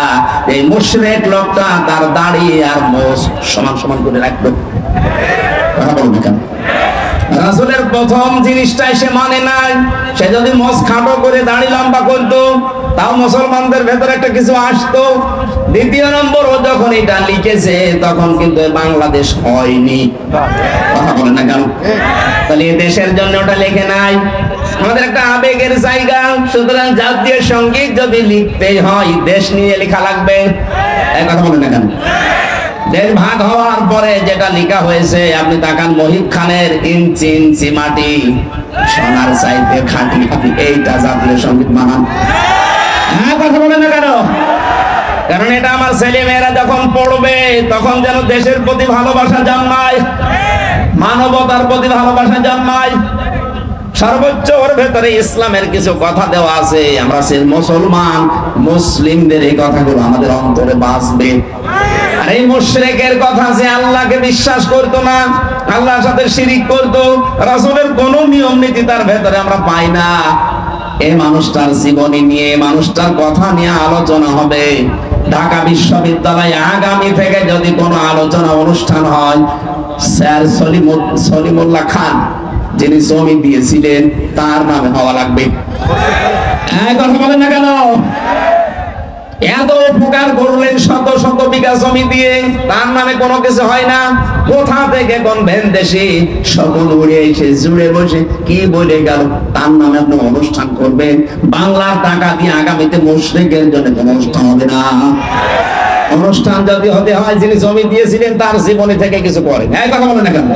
এই মুশরিক লোকটা তার দাড়ি আর মোষ সমান সমান করে রাখতো। কথা বলবে কেন? রাসূলের প্রথম জিনিসটাই সে মানে নাই। সে যদি মোষ খাটো করে দাড়ি লম্বা করতো তাও মুসলমানদের ভেতরে একটা কিছু আসতো। দ্বিতীয় নম্বর, ও যখন এটা লিখেছে তখন কিন্তু বাংলাদেশ হয়নি। কথা বলে না কেন? তাহলে এই দেশের জন্য ওটা লেখে নাই। আমাদের একটা আবেগের জায়গা, সুতরাং জাতীয় সঙ্গীত যদি লিখতেই হয় দেশ নিয়ে লেখা লাগবে। এই কথা বলে না কেন? দেশ ভাগ হওয়ার পরে যেটা লেখা হয়েছে, আপনি তাকান মহিব খানের ইঞ্চি ইঞ্চি মাটি সোনার চাইতে খাঁটি, আপনি এইটা জাতীয় সঙ্গীত মানান? হ্যাঁ, কথা বলে না কেন? কারণ এটা আমার ছেলে মেয়েরা যখন পড়বে তখন যেন দেশের প্রতি ভালোবাসা জন্মায়, মানবতার প্রতি ভালোবাসা জন্মায়। সর্বোচ্চ ওর ভেতরে ইসলামের কিছু কথা দেওয়া আছে। আমরা সে মুসলমান, মুসলিমদের এই কথাগুলো আমাদের অন্তরে বাজবে। আর এই মুশরিকের কথা, যে আল্লাহকে বিশ্বাস করতো না, আল্লাহর সাথে শিরিক করতো, রাসূলের কোনো নিয়ম নীতি তার ভেতরে আমরা পাই না, এই মানুষটার জীবনী নিয়ে, মানুষটার কথা নিয়ে আলোচনা হবে। ঢাকা বিশ্ববিদ্যালয়ে আগামী থেকে যদি কোনো আলোচনা অনুষ্ঠান হয়, স্যার সলিমুল্লাহ খান যিনি জমি দিয়েছিলেন তার নামে হওয়া লাগবে। কথা বলেন না কেন? এত উপকার করলেন শত শত বিঘা জমি দিয়ে, তার নামে কোনো কিছু হয় না। কোথা থেকে কোন ভেনদেশি সকল উড়ে এসে জুড়ে বসে কি বলে গেল, তার নামে আপনি অনুষ্ঠান করবেন। বাংলার টাকা দিয়ে আগামীতে মুশরিকের জন্য কোনো অনুষ্ঠান হবে না। অনুষ্ঠান যদি হতে হয়, যিনি জমি দিয়েছিলেন তার জীবনী থেকে কিছু করেন। এই কথা বলেন না কেন?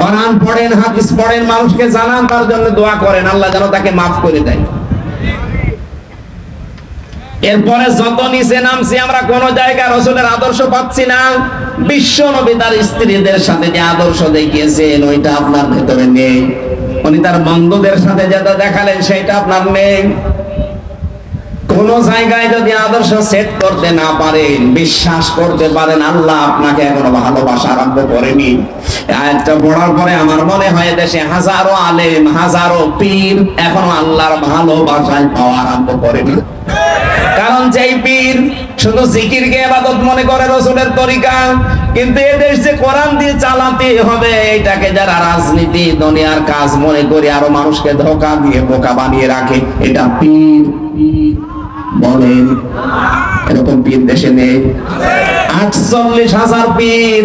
কোরআন পড়েন, হাদিস পড়েন, মানুষকে জানান, তার জন্য দোয়া করেন আল্লাহ যেন তাকে মাফ করে দেয়। এরপরে যত নিচে নামছি আমরা কোন জায়গায় রাসূলের আদর্শ পাচ্ছি না। বিশ্ব নবী তার স্ত্রীদের সাথে যে আদর্শ দেখিয়েছেন ওইটা আপনার ভেতরে নেই। উনি তার বন্ধুদের সাথে যেটা দেখালেন সেটা আপনার নেই। কোন জায়গায় যদি আদর্শ সেট করতে না পারেন, বিশ্বাস করতে পারেন আল্লাহ আপনাকে এখনো ভালোবাসা আরম্ভ করেনি। আয়াতটা পড়ার পরে আমার মনে হয় দেশে হাজারো আলেম, হাজারো পীর এখনো আল্লাহর ভালোবাসায় পাওয়া আরম্ভ করেনি। কারণ যেই পীর শুধু জিকিরকে ইবাদত মনে করে রাসূলের তরিকা, কিন্তু এদেশ যে কোরআন দিয়ে চালাতে হবে এটাকে যারা রাজনীতি দুনিয়ার কাজ মনে করে আরো মানুষকে ধোঁকা দিয়ে বোকা বানিয়ে রাখে, এটা পীর বলেন। এরকম পীর দেশে নেই। 48,000 পীর,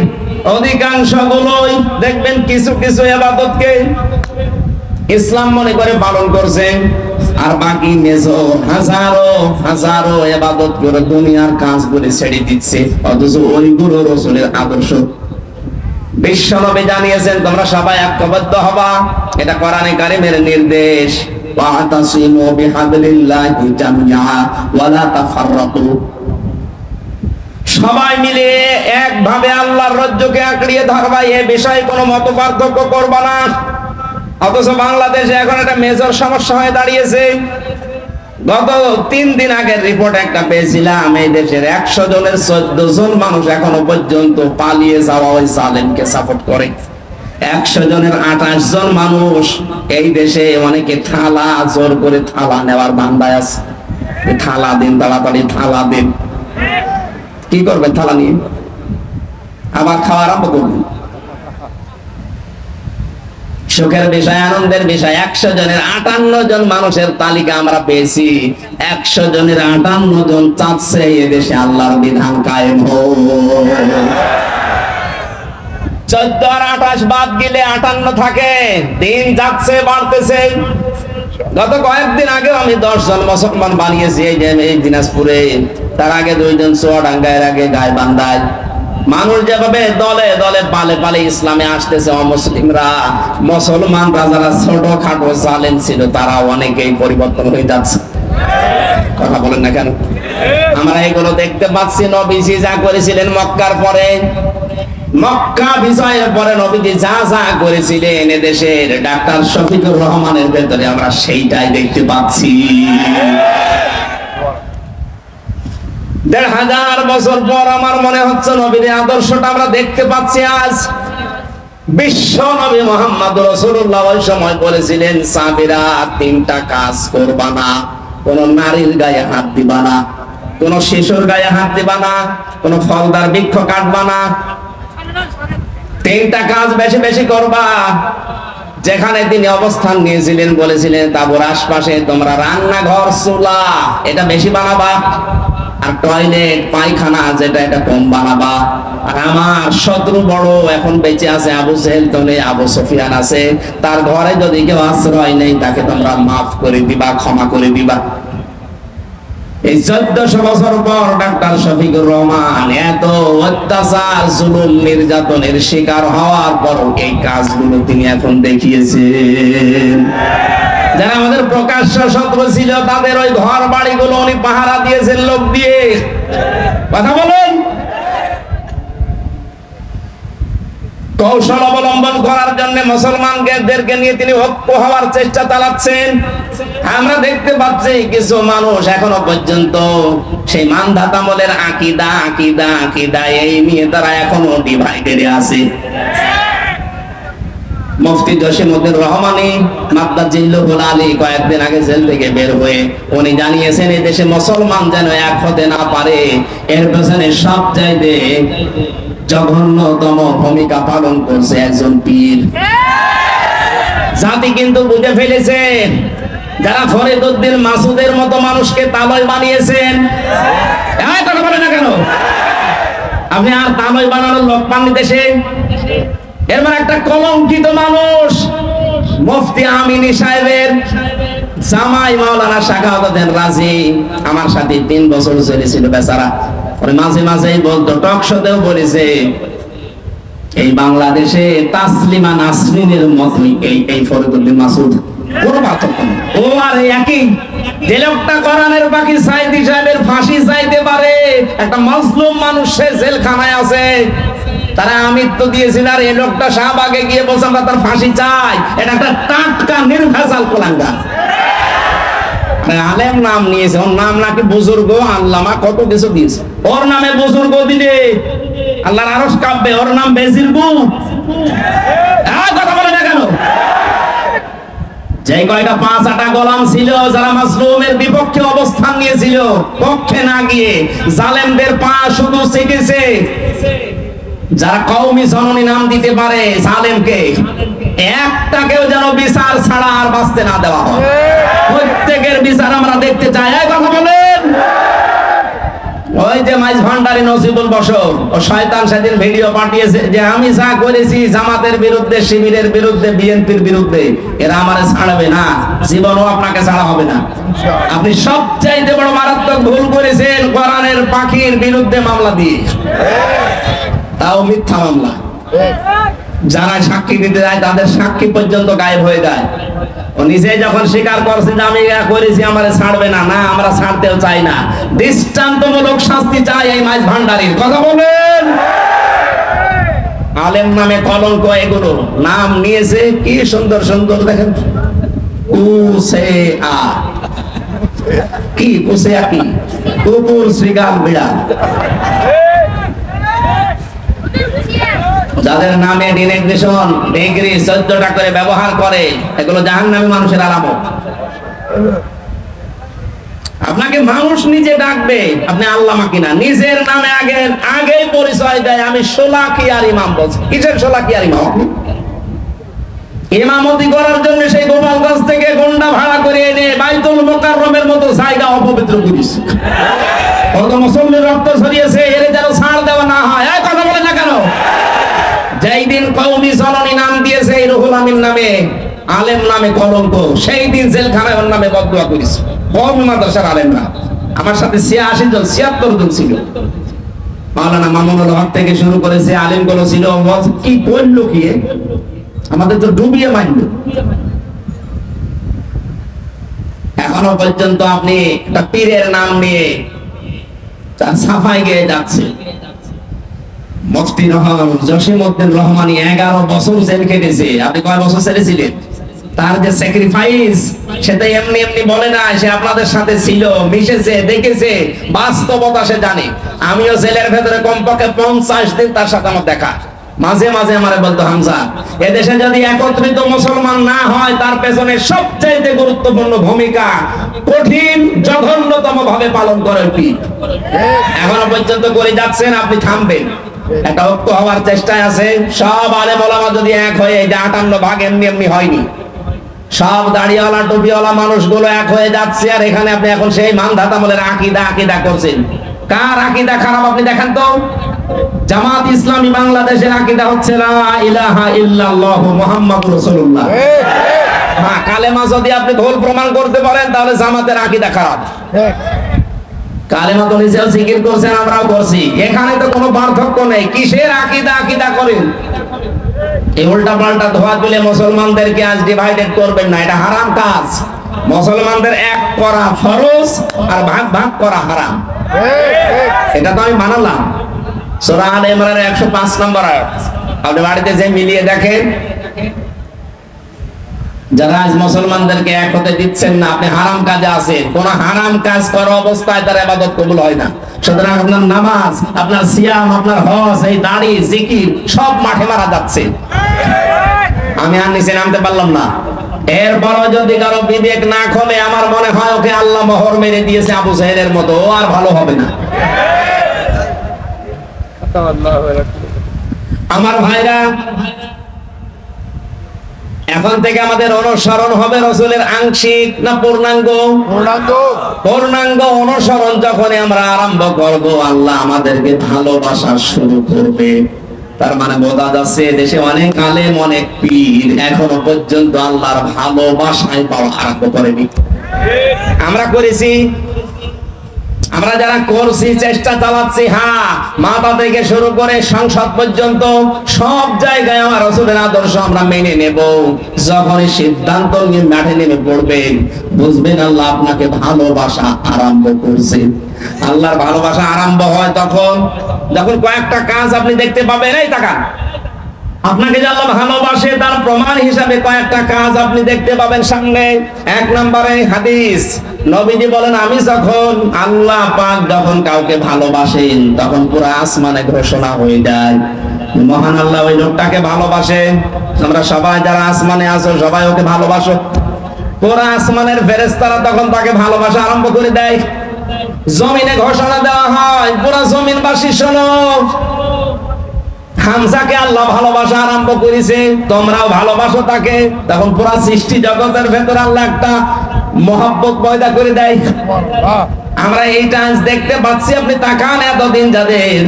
অধিকাংশ গুলোই দেখবেন কিছু কিছু ইবাদতকে ইসলাম মনে করে পালন করছেন, আর বাকি মেজো হাজারো হাজারো ইবাদত করে দুনিয়ার কাজ করে ছেড়ে দিচ্ছে, অথচ ওইগুলো রাসূলের আদর্শ। বিশ্ব নবী জানিয়েছেন তোমরা সবাই ঐক্যবদ্ধ হবা, এটা কোরআনে কারীমের নির্দেশ। ওয়াতাসিমু বিহাবলিল্লাহি জামিআ ওয়া লা তাফাররাকু, সবাই মিলে একভাবে আল্লাহর রজ্জুকে আঁকড়িয়ে ধরবা, এ বিষয়ে কোনো মতপার্থক্য করবা না। অথচ বাংলাদেশে এখন একটা মেজর সমস্যা হয়ে দাঁড়িয়েছে। গত 3 দিন আগের রিপোর্ট একটা পেয়েছিলাম, এই দেশের 100 জনের 14 জন মানুষ এখনো পর্যন্ত পালিয়ে যাওয়া ওই জালেমকে সাপোর্ট করে। 100 জনের 28 জন মানুষ এই দেশে অনেকে থালা জোর করে থালা নেওয়ার ধান্দায় আছে। থালা দিন, তাড়াতাড়ি থালা দিন। কি করবেন থালা নিয়ে? আবার খাওয়া আরম্ভ করবেন। সুখের বিষয়, আনন্দের বিষয়, 100 জনের 58 জন মানুষের তালিকা আমরা পেয়েছি। 100 জনের 58 জন চাচ্ছে এদেশে আল্লাহর বিধান কায়েম হোক। 14 আর 28 বাদ গেলে 58 থাকে। দিন যাচ্ছে, বাড়তেছে। গত কয়েকদিন আগে আমি 10 জন মুসলমান বানিয়েছি এই দিনাজপুরে, তার আগে 2 জন চুয়াডাঙ্গা, এর আগে গাইবান্ধায়। মানুষ যেভাবে দলে দলে পালে পালে ইসলামে আসতেছে, অমুসলিমরা, মুসলমানরা যারা ছোটখাটো জালেম ছিল তারা অনেকেই পরিবর্তন হয়ে যাচ্ছে। কথা বলেন না কেন? আমরা এগুলো দেখতে পাচ্ছি। নবীজি যা করেছিলেন মক্কার পরে, মক্কা বিজয়ের পরে নবীজি যা যা করেছিলেন এদেশের ডাক্তার শফিকুর রহমানের ভেতরে আমরা সেইটাই দেখতে পাচ্ছি। ১৫০০ বছর পর আমার মনে হচ্ছে নবীর আদর্শটা আমরা দেখতে পাচ্ছি আজ। বিশ্ব নবী মুহাম্মদ রাসূলুল্লাহ ওই সময় বলেছিলেন, সাহাবীরা 3টা কাজ করবা না। কোন নারীর গায়ে হাত দিবা না, কোন শিশুর গায়ে হাত দিবা না, কোন ফলদার বৃক্ষ কাটবা না। 3টা কাজ বেশি বেশি করবা। যেখানে তিনি অবস্থান নিয়েছিলেন বলেছিলেন, তারপর আশপাশে তোমরা রান্নাঘর, চুলা এটা বেশি বানাবা, আর টয়লেট পায়খানা যেটা এটা কম বানাবা। আর আমার শত্রু বড় এখন বেঁচে আছে আবু জেহেল, তলে আবু সুফিয়ান আছে, তার ঘরে যদি কেউ আশ্রয় নেই তাকে তোমরা মাফ করে দিবা, ক্ষমা করে দিবা। এই 1400 বছর পর ডাক্তার শফিকুর রহমান এত অত্যাচার, জুলুম, নির্যাতনের শিকার হওয়ার পর এই কাজগুলো তিনি এখন দেখিয়েছেন। যারা আমাদের প্রকাশ্য শত্রু ছিল তাদের ওই ঘর বাড়িগুলো উনি পাহারা দিয়েছেন লোক দিয়ে। কথা বলেন। কৌশল অবলম্বন করার জন্য মুসলমানদেরকে নিয়ে তিনি ঐক্য হওয়ার চেষ্টা চালাচ্ছেন। আমরা দেখতে পাচ্ছি কিছু মানুষ এখনো পর্যন্ত সেই মানধাতামলের আকীদা আকীদা আকীদা এই নিয়ে তারা এখনো ডিভাইডেড আছে। মুফতি জসিমউদ্দিন রহমানী মাদ্দাজিল্লুহুল আলী কয়েকদিন আগে জেল থেকে বের হয়ে উনি জানিয়েছেন, এই দেশে মুসলমান যেন এক হতে না পারে এর পেছনে সবচাইতে জঘন্যতম ভূমিকা পালন করছে একজন পীর। জাতি কিন্তু বুঝে ফেলেছে, যারা ফরিদউদ্দিন মাসুদের মতো মানুষকে তালয় বানিয়েছেন। কথা বলে না কেন? আপনি আর তালয় বানানোর লোক পাননি দেশে। এর মানে একটা কলঙ্কিত মানুষ মুফতি আমিনী সাহেবের জামাই মাওলানা শাখাওয়াতুদ্দিন রাজি আমার সাথে 3 বছর চলেছিল বেচারা। মাঝে মাঝে বলতো, টক শোতেও বলেছে, এই বাংলাদেশে তাসলিমা নাসরিনের মতই এই ফরিদউদ্দিন মাসুদ, কোন পার্থক্য নেই। ও আর একই যে লোকটা কোরআনের পাখি সাইদি সাহেবের ফাঁসি চাইতে পারে, একটা মাজলুম মানুষ সে জেলখানায় আছে, তারা আমৃত্যু দিয়েছিল, আর এই লোকটা শাহবাগে গিয়ে বলছে আমরা তার ফাঁসি চাই। এটা একটা টাটকা নির্ভেজাল কোলাঙ্গার। আলেম নাম নিয়েছে, ওর নাম নাকি বুজুর্গ আল্লামা, কত কিছু দিয়েছে। ওর নামে বুজুর্গ দিলে আল্লাহর আরশ কাঁপবে। ওর নাম বেজিরগু। কথা বলে না কেন? যে কয়টা 5-8 গোলাম ছিল যারা মাজলুমের বিপক্ষে অবস্থান নিয়েছিল, পক্ষে না গিয়ে জালেমদের পা শুধু চেটেছে। যারা কওমি জননী নাম দিতে পারে জালেমকে, একটাকেও যেন বিচার ছাড়া আর বাঁচতে না দেওয়া হয়। প্রত্যেকের বিচার আমরা দেখতে চাই। কথা বলেন। ওই যে মাইজ ভান্ডারী নসিবুল বসর, ও শয়তান সেদিন ভিডিও পাঠিয়েছে যে আমি যা করেছি জামাতের বিরুদ্ধে, শিবিরের বিরুদ্ধে, বিএনপির বিরুদ্ধে, এরা আমারে ছাড়বে না, জীবনও আপনাকে ছাড়া হবে না। আপনি সবচাইতে বড় মারাত্মক ভুল করেছেন কোরআনের পাখির বিরুদ্ধে মামলা দিয়ে, তাও মিথ্যা মামলা। যারা সাক্ষী দিতে যায় তাদের সাক্ষী পর্যন্ত গায়েব হয়ে যায়। ও নিজে যখন স্বীকার করছে যে আমি করেছি, আমারে ছাড়বে না, না আমরা ছাড়তেও চাই না, দৃষ্টান্তমূলক শাস্তি চাই এই মাইজ ভান্ডারীর। কথা বলেন। আলেম নামে কলঙ্ক, এগুলো নাম নিয়েছে কি সুন্দর সুন্দর, দেখেন কুসেআ, কি কুসেআ, কি কুকুর, শ্রীগাল, বিড়াল। যাদের নামে ডিনেগেশন ডিগ্রি 14টা করে ব্যবহার করে, এগুলো জাহান্নামী মানুষের আলামত। আপনাকে মানুষ নিজে ডাকবে, আপনি আল্লামা কিনা, নিজের নামে আগেই পরিচয় দেয় আমি শোলাকিয়ার ইমাম। বলছে কিসের শোলাকিয়ার ইমাম? ইমামতি করার জন্য সেই গোপালগঞ্জ থেকে গন্ডা ভাড়া করে এনে বাইতুল মুকাররমের মতো জায়গা অপবিত্র করিস। কত মুসল্লির রক্ত ছড়িয়েছে, এর যেন ছাড় দেওয়া না হয়। কথা বলে না কেন? যেই দিন কওমি জননী নাম দিয়েছে এই রুহুল আমিন নামে, আলেম নামে কলঙ্ক, সেই দিন জেলখানায় ওর নামে বদদুয়া করেছে কওমি মাদ্রাসার আলেমরা। আমার সাথে 86 জন 76 জন ছিল। মাওলানা মামুনুল হক থেকে শুরু করেছে আলেম গুলো ছিল, কি করলো কি আমাদের তো ডুবিয়ে মারলো। এখনো পর্যন্ত আপনি একটা পীরের নাম নিয়ে তার সাফাই গেয়ে যাচ্ছে। মুফতি জসিমউদ্দিন রহমানী 11 বছর জেল কেটেছে। আপনি কয় বছর ছেড়েছিলেন? তার যে স্যাক্রিফাইস সেটা এমনি এমনি বলে না, সে আপনাদের সাথে ছিল, মিশেছে, দেখেছে, বাস্তবতা সে জানে। আমিও জেলের ভেতরে কমপক্ষে 50 দিন তার সাথে আমার দেখা। মাঝে মাঝে আমারে বলতো, হামজা, এদেশে যদি একত্রিত মুসলমান না হয় তার পেছনে সবচেয়ে গুরুত্বপূর্ণ ভূমিকা কঠিন জঘন্যতম ভাবে পালন করে পীর। এখনো পর্যন্ত করে যাচ্ছেন, আপনি থামবেন। একটা ঐক্য হওয়ার চেষ্টায় আছে। সব আলেম ওলামা যদি এক হয়ে, এই যে 58 ভাগ এমনি এমনি হয়নি, সব দাড়িওয়ালা টুপিওয়ালা মানুষগুলো এক হয়ে যাচ্ছে। আর এখানে আপনি এখন সেই মানধাতা আমলের আকীদা করছেন। কার আকীদা খারাপ আপনি দেখেন তো? জামাত ইসলামী বাংলাদেশের আকীদা হচ্ছে লা ইলাহা ইল্লাল্লাহু মুহাম্মাদুর রাসূলুল্লাহ। হ্যাঁ, কালেমা যদি আপনি ভুল প্রমাণ করতে পারেন তাহলে জামাতের আকীদা খারাপ। কালেমা তো নিজেও জিকির করছেন, আমরাও করছি, এখানে তো কোনো পার্থক্য নেই। কিসের আকীদা করেন? এই উল্টা পাল্টা ধোয়া তুলে মুসলমানদেরকে আজ ডিভাইডেড করবেন না, এটা হারাম কাজ। মুসলমানদের এক করা ফরজ আর ভাগ ভাগ করা হারাম। এটা তো আমি মানলাম। সূরা আলে ইমরানের 105 নম্বর আয়াত আপনি বাড়িতে যে মিলিয়ে দেখেন। যারা আজ মুসলমানদেরকে এক হতে দিচ্ছেন না, আপনি হারাম কাজে আছেন। কোন হারাম কাজ করা অবস্থায় তার ইবাদত কবুল হয় না। সুতরাং আপনার নামাজ, আপনার সিয়াম, আপনার হজ, এই দাড়ি, জিকির সব মাঠে মারা যাচ্ছে। আমি আর নিচে নামতে পারলাম না। এরপরও যদি কারো বিবেক না খোলে, আমার মনে হয় ওকে আল্লাহ মোহর মেরে দিয়েছে আবু জাহেলের মতো, ও আর ভালো হবে না। আমার ভাইরা, এখন থেকে আমাদের অনুসরণ হবে রাসূলের আংশিক না পূর্ণাঙ্গ? পূর্ণাঙ্গ অনুসরণ যখন আমরা আরম্ভ করব, আল্লাহ আমাদেরকে ভালোবাসা শুরু করবে। তার মানে বোঝা যাচ্ছে দেশে অনেক আলেম, অনেক পীর এখনো পর্যন্ত আল্লাহর ভালোবাসায় পাওয়া আরম্ভ করেনি। আমরা করেছি, আমরা যারা করছি, চেষ্টা চালাচ্ছি। হ্যাঁ, মাথা থেকে শুরু করে সংসদ পর্যন্ত সব জায়গায় আমার রাসূলের আদর্শ আমরা মেনে নেব। যখন সিদ্ধান্ত নিয়ে মাঠে নেমে পড়বেন, বুঝবেন আল্লাহ আপনাকে ভালোবাসা আরম্ভ করছে। আল্লাহর ভালোবাসা আরম্ভ হয় তখন যখন কয়েকটা কাজ আপনি দেখতে পাবেন। এই তাকান, আপনাকে যে আল্লাহ ভালোবাসে তার প্রমাণ হিসাবে কয়েকটা কাজ আপনি দেখতে পাবেন সামনে। 1 নম্বরে হাদিস, নবীজি বলেন, আমি যখন আল্লাহ পাক যখন কাউকে ভালোবাসেন তখন পুরো আসমানে ঘোষণা হয়ে যায়, মহান আল্লাহ ওই লোকটাকে ভালোবাসে। আমরা সবাই যারা আসমানে আছো সবাই ওকে ভালোবাসো। পুরো আসমানের ফেরেশতারা তখন তাকে ভালোবাসা আরম্ভ করে দেয়। জমিনে ঘোষণা দেওয়া হয়, পুরো জমিনবাসী শোনো, হামজাকে আল্লাহ ভালোবাসা আরম্ভ করেছে, তোমরাও ভালোবাসো তাকে। তখন পুরো সৃষ্টি জগতের ভেতরে আল্লাহ একটা মহব্বত পয়দা করে দেয়। আমরা এইটা আজ দেখতে পাচ্ছি। আপনি তাকান, এতদিন যাদের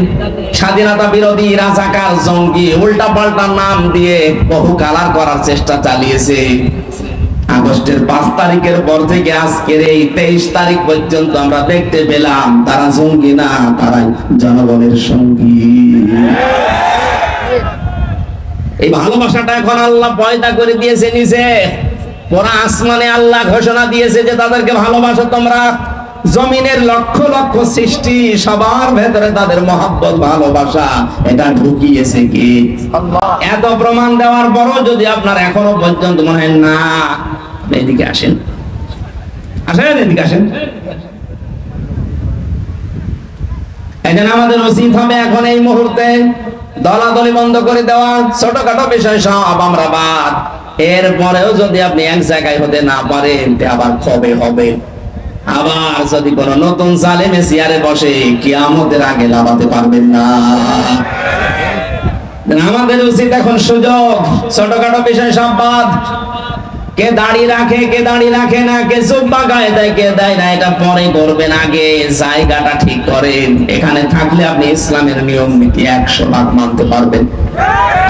স্বাধীনতা বিরোধী, রাজাকার, জঙ্গি, উল্টা পাল্টা নাম দিয়ে বহু কালার করার চেষ্টা চালিয়েছে, আগস্টের 5 তারিখের পর থেকে আজকের এই 23 তারিখ পর্যন্ত আমরা দেখতে পেলাম তারা জঙ্গি না, তারাই জনগণের সঙ্গী। এই ভালোবাসাটা এখন আল্লাহ পয়দা করে দিয়েছে নিচে। পুরা আসমানে আল্লাহ ঘোষণা দিয়েছে যে তাদেরকে ভালোবাসো তোমরা। জমিনের লক্ষ লক্ষ সৃষ্টি সবার ভেতরে তাদের মহব্বত, ভালোবাসা এটা ঢুকিয়েছে কি আল্লাহ। এত প্রমাণ দেওয়ার পরও যদি আপনার এখনো পর্যন্ত মনে হয় না, এদিকে আসেন, এদিকে আসেন। এই জন্য আমাদের উচিত হবে এখন এই মুহূর্তে দলাদলি বন্ধ করে দেওয়া। ছোটখাটো বিষয় সব আমরা বাদ। এরপরেও যদি আপনি এক জায়গায় হতে না পারেন, আবার কবে হবে? আবার যদি কোন নতুন জালেমে চেয়ারে বসে, কিয়ামতের আগে লাগাতে পারবেন না। আমাদের উচিত এখন সুযোগ, ছোটখাটো বিষয় সব বাদ। কে দাড়ি রাখে, কে দাড়ি রাখে না, কে জুব্বা গায়ে দেয়, কে দেয় না, এটা পরে করবেন। আগে জায়গাটা ঠিক করেন। এখানে থাকলে আপনি ইসলামের নিয়ম নীতি 100 ভাগ মানতে পারবেন।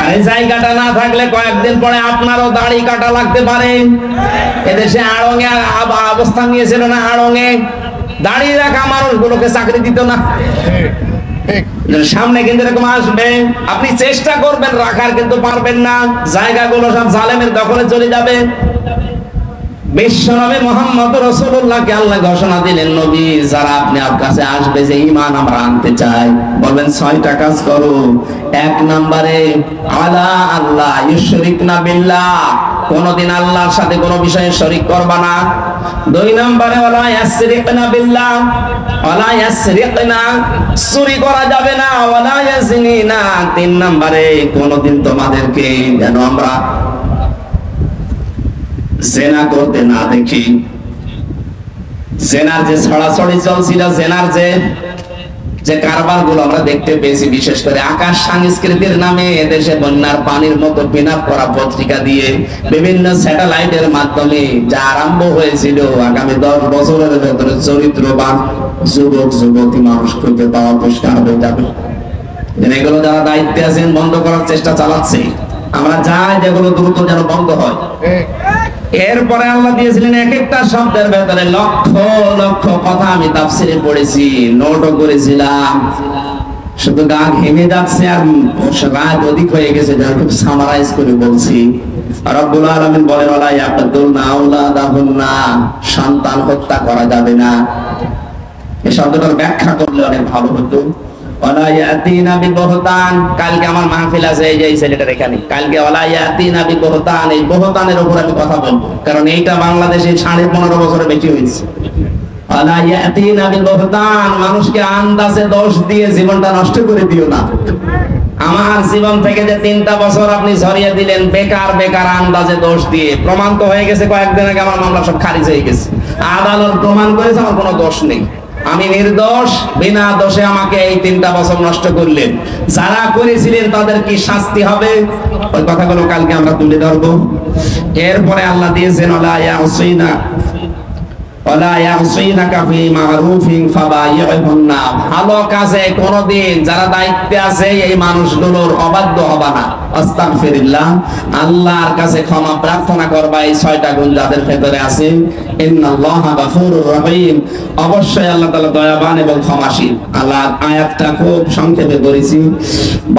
আর এই জায়গাটা না থাকলে কয়েকদিন পরে আপনারও দাড়ি কাটা লাগতে পারে। এদেশে আড়ঙে অবস্থান নিয়েছিল না, আড়ঙে দাড়ি রাখা মানুষগুলোকে চাকরি দিত না। সামনে কিন্তু এরকম আসবে, আপনি চেষ্টা করবেন রাখার, কিন্তু পারবেন না। জায়গাগুলো সব জালেমের দখলে চলে যাবে। বিশ্বনবী মুহাম্মদ রাসূলুল্লাহকে আল্লাহ ঘোষণা দিলেন, নবী যারা আপনি আপনার কাছে আসবে যে ঈমান আমরা আনতে চাই, বলবেন 6টা কাজ করো। 1 নম্বরে আলা আল্লাহ ইউশরিকনা বিল্লাহ, কোনদিন আল্লাহর সাথে কোনো বিষয়ে শরীক করবা না। 2 নম্বরে ওয়ালা ইয়াসরিকনা বিল্লাহ, ওয়ালা ইয়াসরিকনা, চুরি করা যাবে না। ওয়ালা ইয়াজনিনা, 3 নম্বরে কোনদিন তোমাদেরকে যেন আমরা জেনা করতে না দেখি। জেনার যে ছড়াছড়ি চলছিল, জেনার যে কারবার গুলো আমরা দেখতে পেয়েছি, বিশেষ করে আকাশ সংস্কৃতির নামে এদেশে বন্যার পানির মতো পিনাপ করা পত্রিকা দিয়ে বিভিন্ন স্যাটেলাইটের মাধ্যমে যা আরম্ভ হয়েছিল, আগামী 10 বছরের ভেতরে চরিত্রবান যুবক যুবতী মানুষ খুঁজে পাওয়া পুরস্কার হয়ে যাবে। এগুলো যারা দায়িত্বে আছেন বন্ধ করার চেষ্টা চালাচ্ছে। আমরা চাই যেগুলো দ্রুত যেন বন্ধ হয়। এরপরে আল্লাহ দিয়েছিলেন এক একটা শব্দের ভেতরে লক্ষ লক্ষ কথা। আমি তাফসিরে পড়েছি, নোটও করেছিলাম, শুধু গা ঘেমে যাচ্ছে আর রাত অধিক হয়ে গেছে, যার খুব সামারাইজ করে বলছি। রব্বুল আলামিন বলেন ওয়ালা ইয়াকতুলনা আওলাদাহুন্না, সন্তান হত্যা করা যাবে না। এই শব্দটার ব্যাখ্যা করলে অনেক ভালো হতো। ওয়ালা ইয়াতিনা বিবহতান, কালকে আমার মাহফিল আছে, এই যে এই ছেলেটার এখানে, কালকে ওয়ালা ইয়াতিনা বিবহতান, এই বহতানের উপর আমি কথা বলবো, কারণ এইটা বাংলাদেশে 15.5 বছরের বেশি হয়েছে। ওয়ালা ইয়াতিনা বিবহতান, মানুষকে আন্দাজে দোষ দিয়ে জীবনটা নষ্ট করে দিও না। আমার জীবন থেকে যে 3টা বছর আপনি ঝরিয়ে দিলেন বেকার বেকার আন্দাজে দোষ দিয়ে, প্রমাণ তো হয়ে গেছে কয়েকদিন আগে আমার মামলা সব খারিজ হয়ে গেছে। আদালত প্রমাণ করেছে আমার কোনো দোষ নেই, আমি নির্দোষ, বিনা দোষে আমাকে এই 3টা বছর নষ্ট করলেন। যারা করেছিলেন তাদের কি শাস্তি হবে, ওই কথাগুলো কালকে আমরা তুলে ধরবো। এরপরে আল্লাহ দিয়েছেন ওয়ালা ইয়াসিনা ওয়ালা ইয়াসিনাকা ফি মারুফিন ফাবাইহুন্না, ভালো কাজে কোনদিন যারা দায়িত্বে আছে এই মানুষগুলোর অবাধ্য হবা না। আস্তাগফিরুল্লাহ, আল্লাহর কাছে ক্ষমা প্রার্থনা করবা এই 6টা গুণ যাদের ভেতরে আছে। ইন্নাল্লাহা গাফুরুর রহিম, অবশ্যই আল্লাহ তাআলা দয়াবান এবং ক্ষমাশীল। আল্লাহ আয়াতটা খুব সংক্ষেপে করেছি,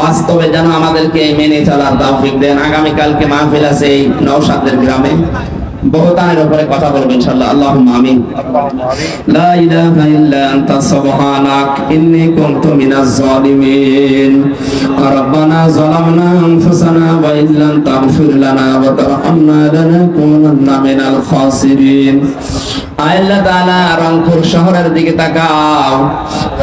বাস্তবে যেন আমাদেরকে মেনে চলার তৌফিক দেন। আগামী কালকে মাহফিল আছে এই নওশাদের গ্রামে, বহতানের উপরে কথা বলবো ইনশাআল্লাহ। আল্লাহুম্মা আমিন। লা ইলাহা ইল্লা আনতা সুবহানাক ইন্নী কুনতু মিনাজ জালিমিন। রাব্বানা যালামনা আনফুসানা ওয়া ইল্লাম তাগফির লানা ওয়া তারহামনা লানাকুনান্না মিনাল খাসিরিন। আল্লাহ তাআলা রংপুর শহরের দিকে তাকাও,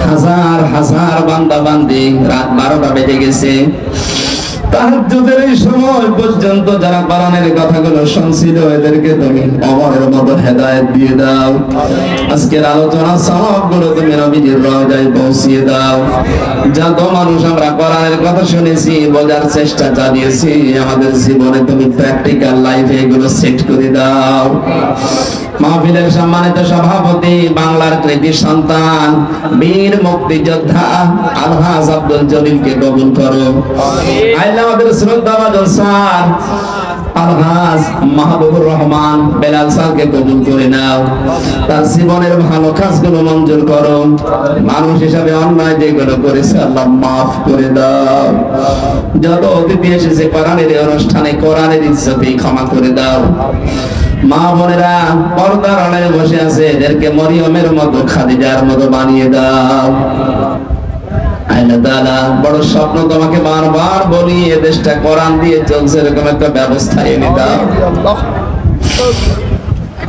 হাজার হাজার বান্দা বান্দি, রাত 12টা বেজে গেছে। তাহাজ্জুদের এই সময় পর্যন্ত যারা কোরআনের কথাগুলো শুনছিল এদেরকে তুমি অমরের মতো হেদায়েত দিয়ে দাও। আজকের আলোচনা সওয়াবগুলো তুমি নবীজির রওজায় পৌঁছিয়ে দাও। যত মানুষ আমরা কোরআনের কথা শুনেছি, বোঝার চেষ্টা চালিয়েছি, আমাদের জীবনে তুমি প্র্যাকটিক্যাল লাইফে এগুলো সেট করে দাও। মাহফিলের সম্মানিত সভাপতি, বাংলার কৃতি সন্তান, বীর মুক্তিযোদ্ধা আলহাজ আব্দুল জলিলকে কবুল করো। আল্লাহ আমাদের শ্রদ্ধাভাজন স্যার আলহাজ মাহবুবুর রহমান বেলাল স্যারকে কবুল করে নাও। তার জীবনের ভালো কাজগুলো মঞ্জুর করো। মানুষ হিসাবে অন্যায় যেগুলো করেছে আল্লাহ মাফ করে দাও। যত অতিথি এসেছে কোরআনের এই অনুষ্ঠানে, কোরআনের ইজ্জতে ক্ষমা করে দাও। মা বোনেরা পর্দার আড়ালে বসে আছে, এদেরকে মরিয়মের মতো খাদিজার মতো বানিয়ে দাও। আল্লাহ তাআলা বড় স্বপ্ন তোমাকে বারবার বলি, এ দেশটা কোরআন দিয়ে চলছে, এরকম একটা ব্যবস্থা এনে দাও।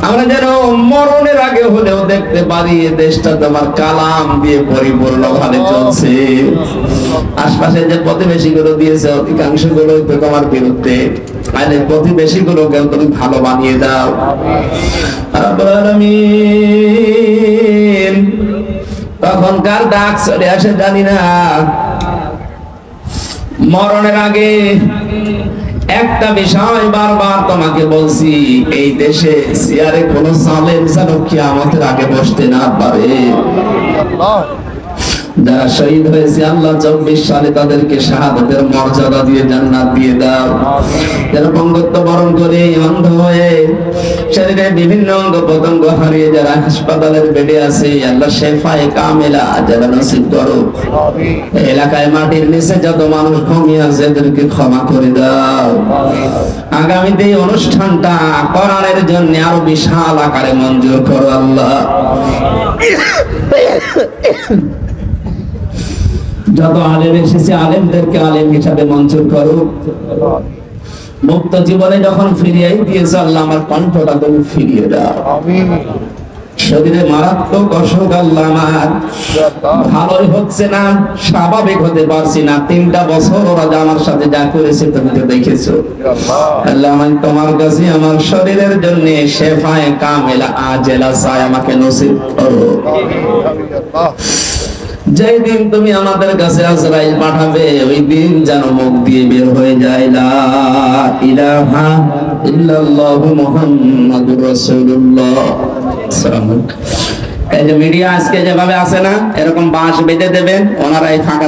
আমরা যেন মরণের আগে হলেও দেখতে পারি এ দেশটা তোমার কালাম দিয়ে পরিপূর্ণ ভাবে চলছে। আশপাশে যে প্রতিবেশী গুলো দিয়েছে অধিকাংশ গুলো তো তোমার বিরুদ্ধে, আইলে প্রতিবেশী গুলোকে তুমি ভালো বানিয়ে দাও। রব্বুল আলামিন, তখন কার ডাক চলে আসে জানি না। মরণের আগে একটা বিষয় বারবার তোমাকে বলছি, এই দেশে চেয়ারে কোন জালেম যেন কিয়ামতের আগে বসতে না পারে। যারা শহীদ হয়েছে আল্লাহ 24 সালে তাদেরকে শাহাদাতের মর্যাদা দিয়ে জান্নাত দিয়ে দাও। যারা পঙ্গুত্ব বরণ করে অন্ধ হয়ে শরীরে বিভিন্ন অঙ্গ প্রত্যঙ্গ হারিয়ে যারা হাসপাতালের বেডে আছে আল্লাহ শেফায়ে কামেলা যারা নসিব করো। এলাকায় মাটির নিচে যত মানুষ ঘুমিয়ে আছে এদেরকে ক্ষমা করে দাও। আগামীতে এই অনুষ্ঠানটা কোরআনের জন্য আরো বিশাল আকারে মঞ্জুর করো আল্লাহ। যত আলেম এসেছে আলেমদেরকে আলেম হিসাবে মঞ্জুর করো। মুক্ত জীবনে যখন ফিরিয়ে দিয়েছে আল্লাহ আমার কণ্ঠটা তুমি ফিরিয়ে দাও। শরীরে মারাত্মক অসুখ আল্লাহ আমার ভালোই হচ্ছে না, স্বাভাবিক হতে পারছি না। 3টা বছর ওরা আমার সাথে যা করেছে তুমি তো দেখেছো আল্লাহ। আমি তোমার কাছে আমার শরীরের জন্য শেফায়ে কামেলা আজেলা চাই, আমাকে নসিব করো। যেই দিন তুমি আমাদের কাছে আজরাইল পাঠাবে ওই দিন যেন মুখ দিয়ে বের হয়ে যায় লা ইলাহা ইল্লাল্লাহু মুহাম্মাদুর রাসূলুল্লাহ। এই যে মিডিয়া আজকে যেভাবে আছে না, এরকম বাঁশ বেঁধে দেবেন ওনারা এই ফাঁকা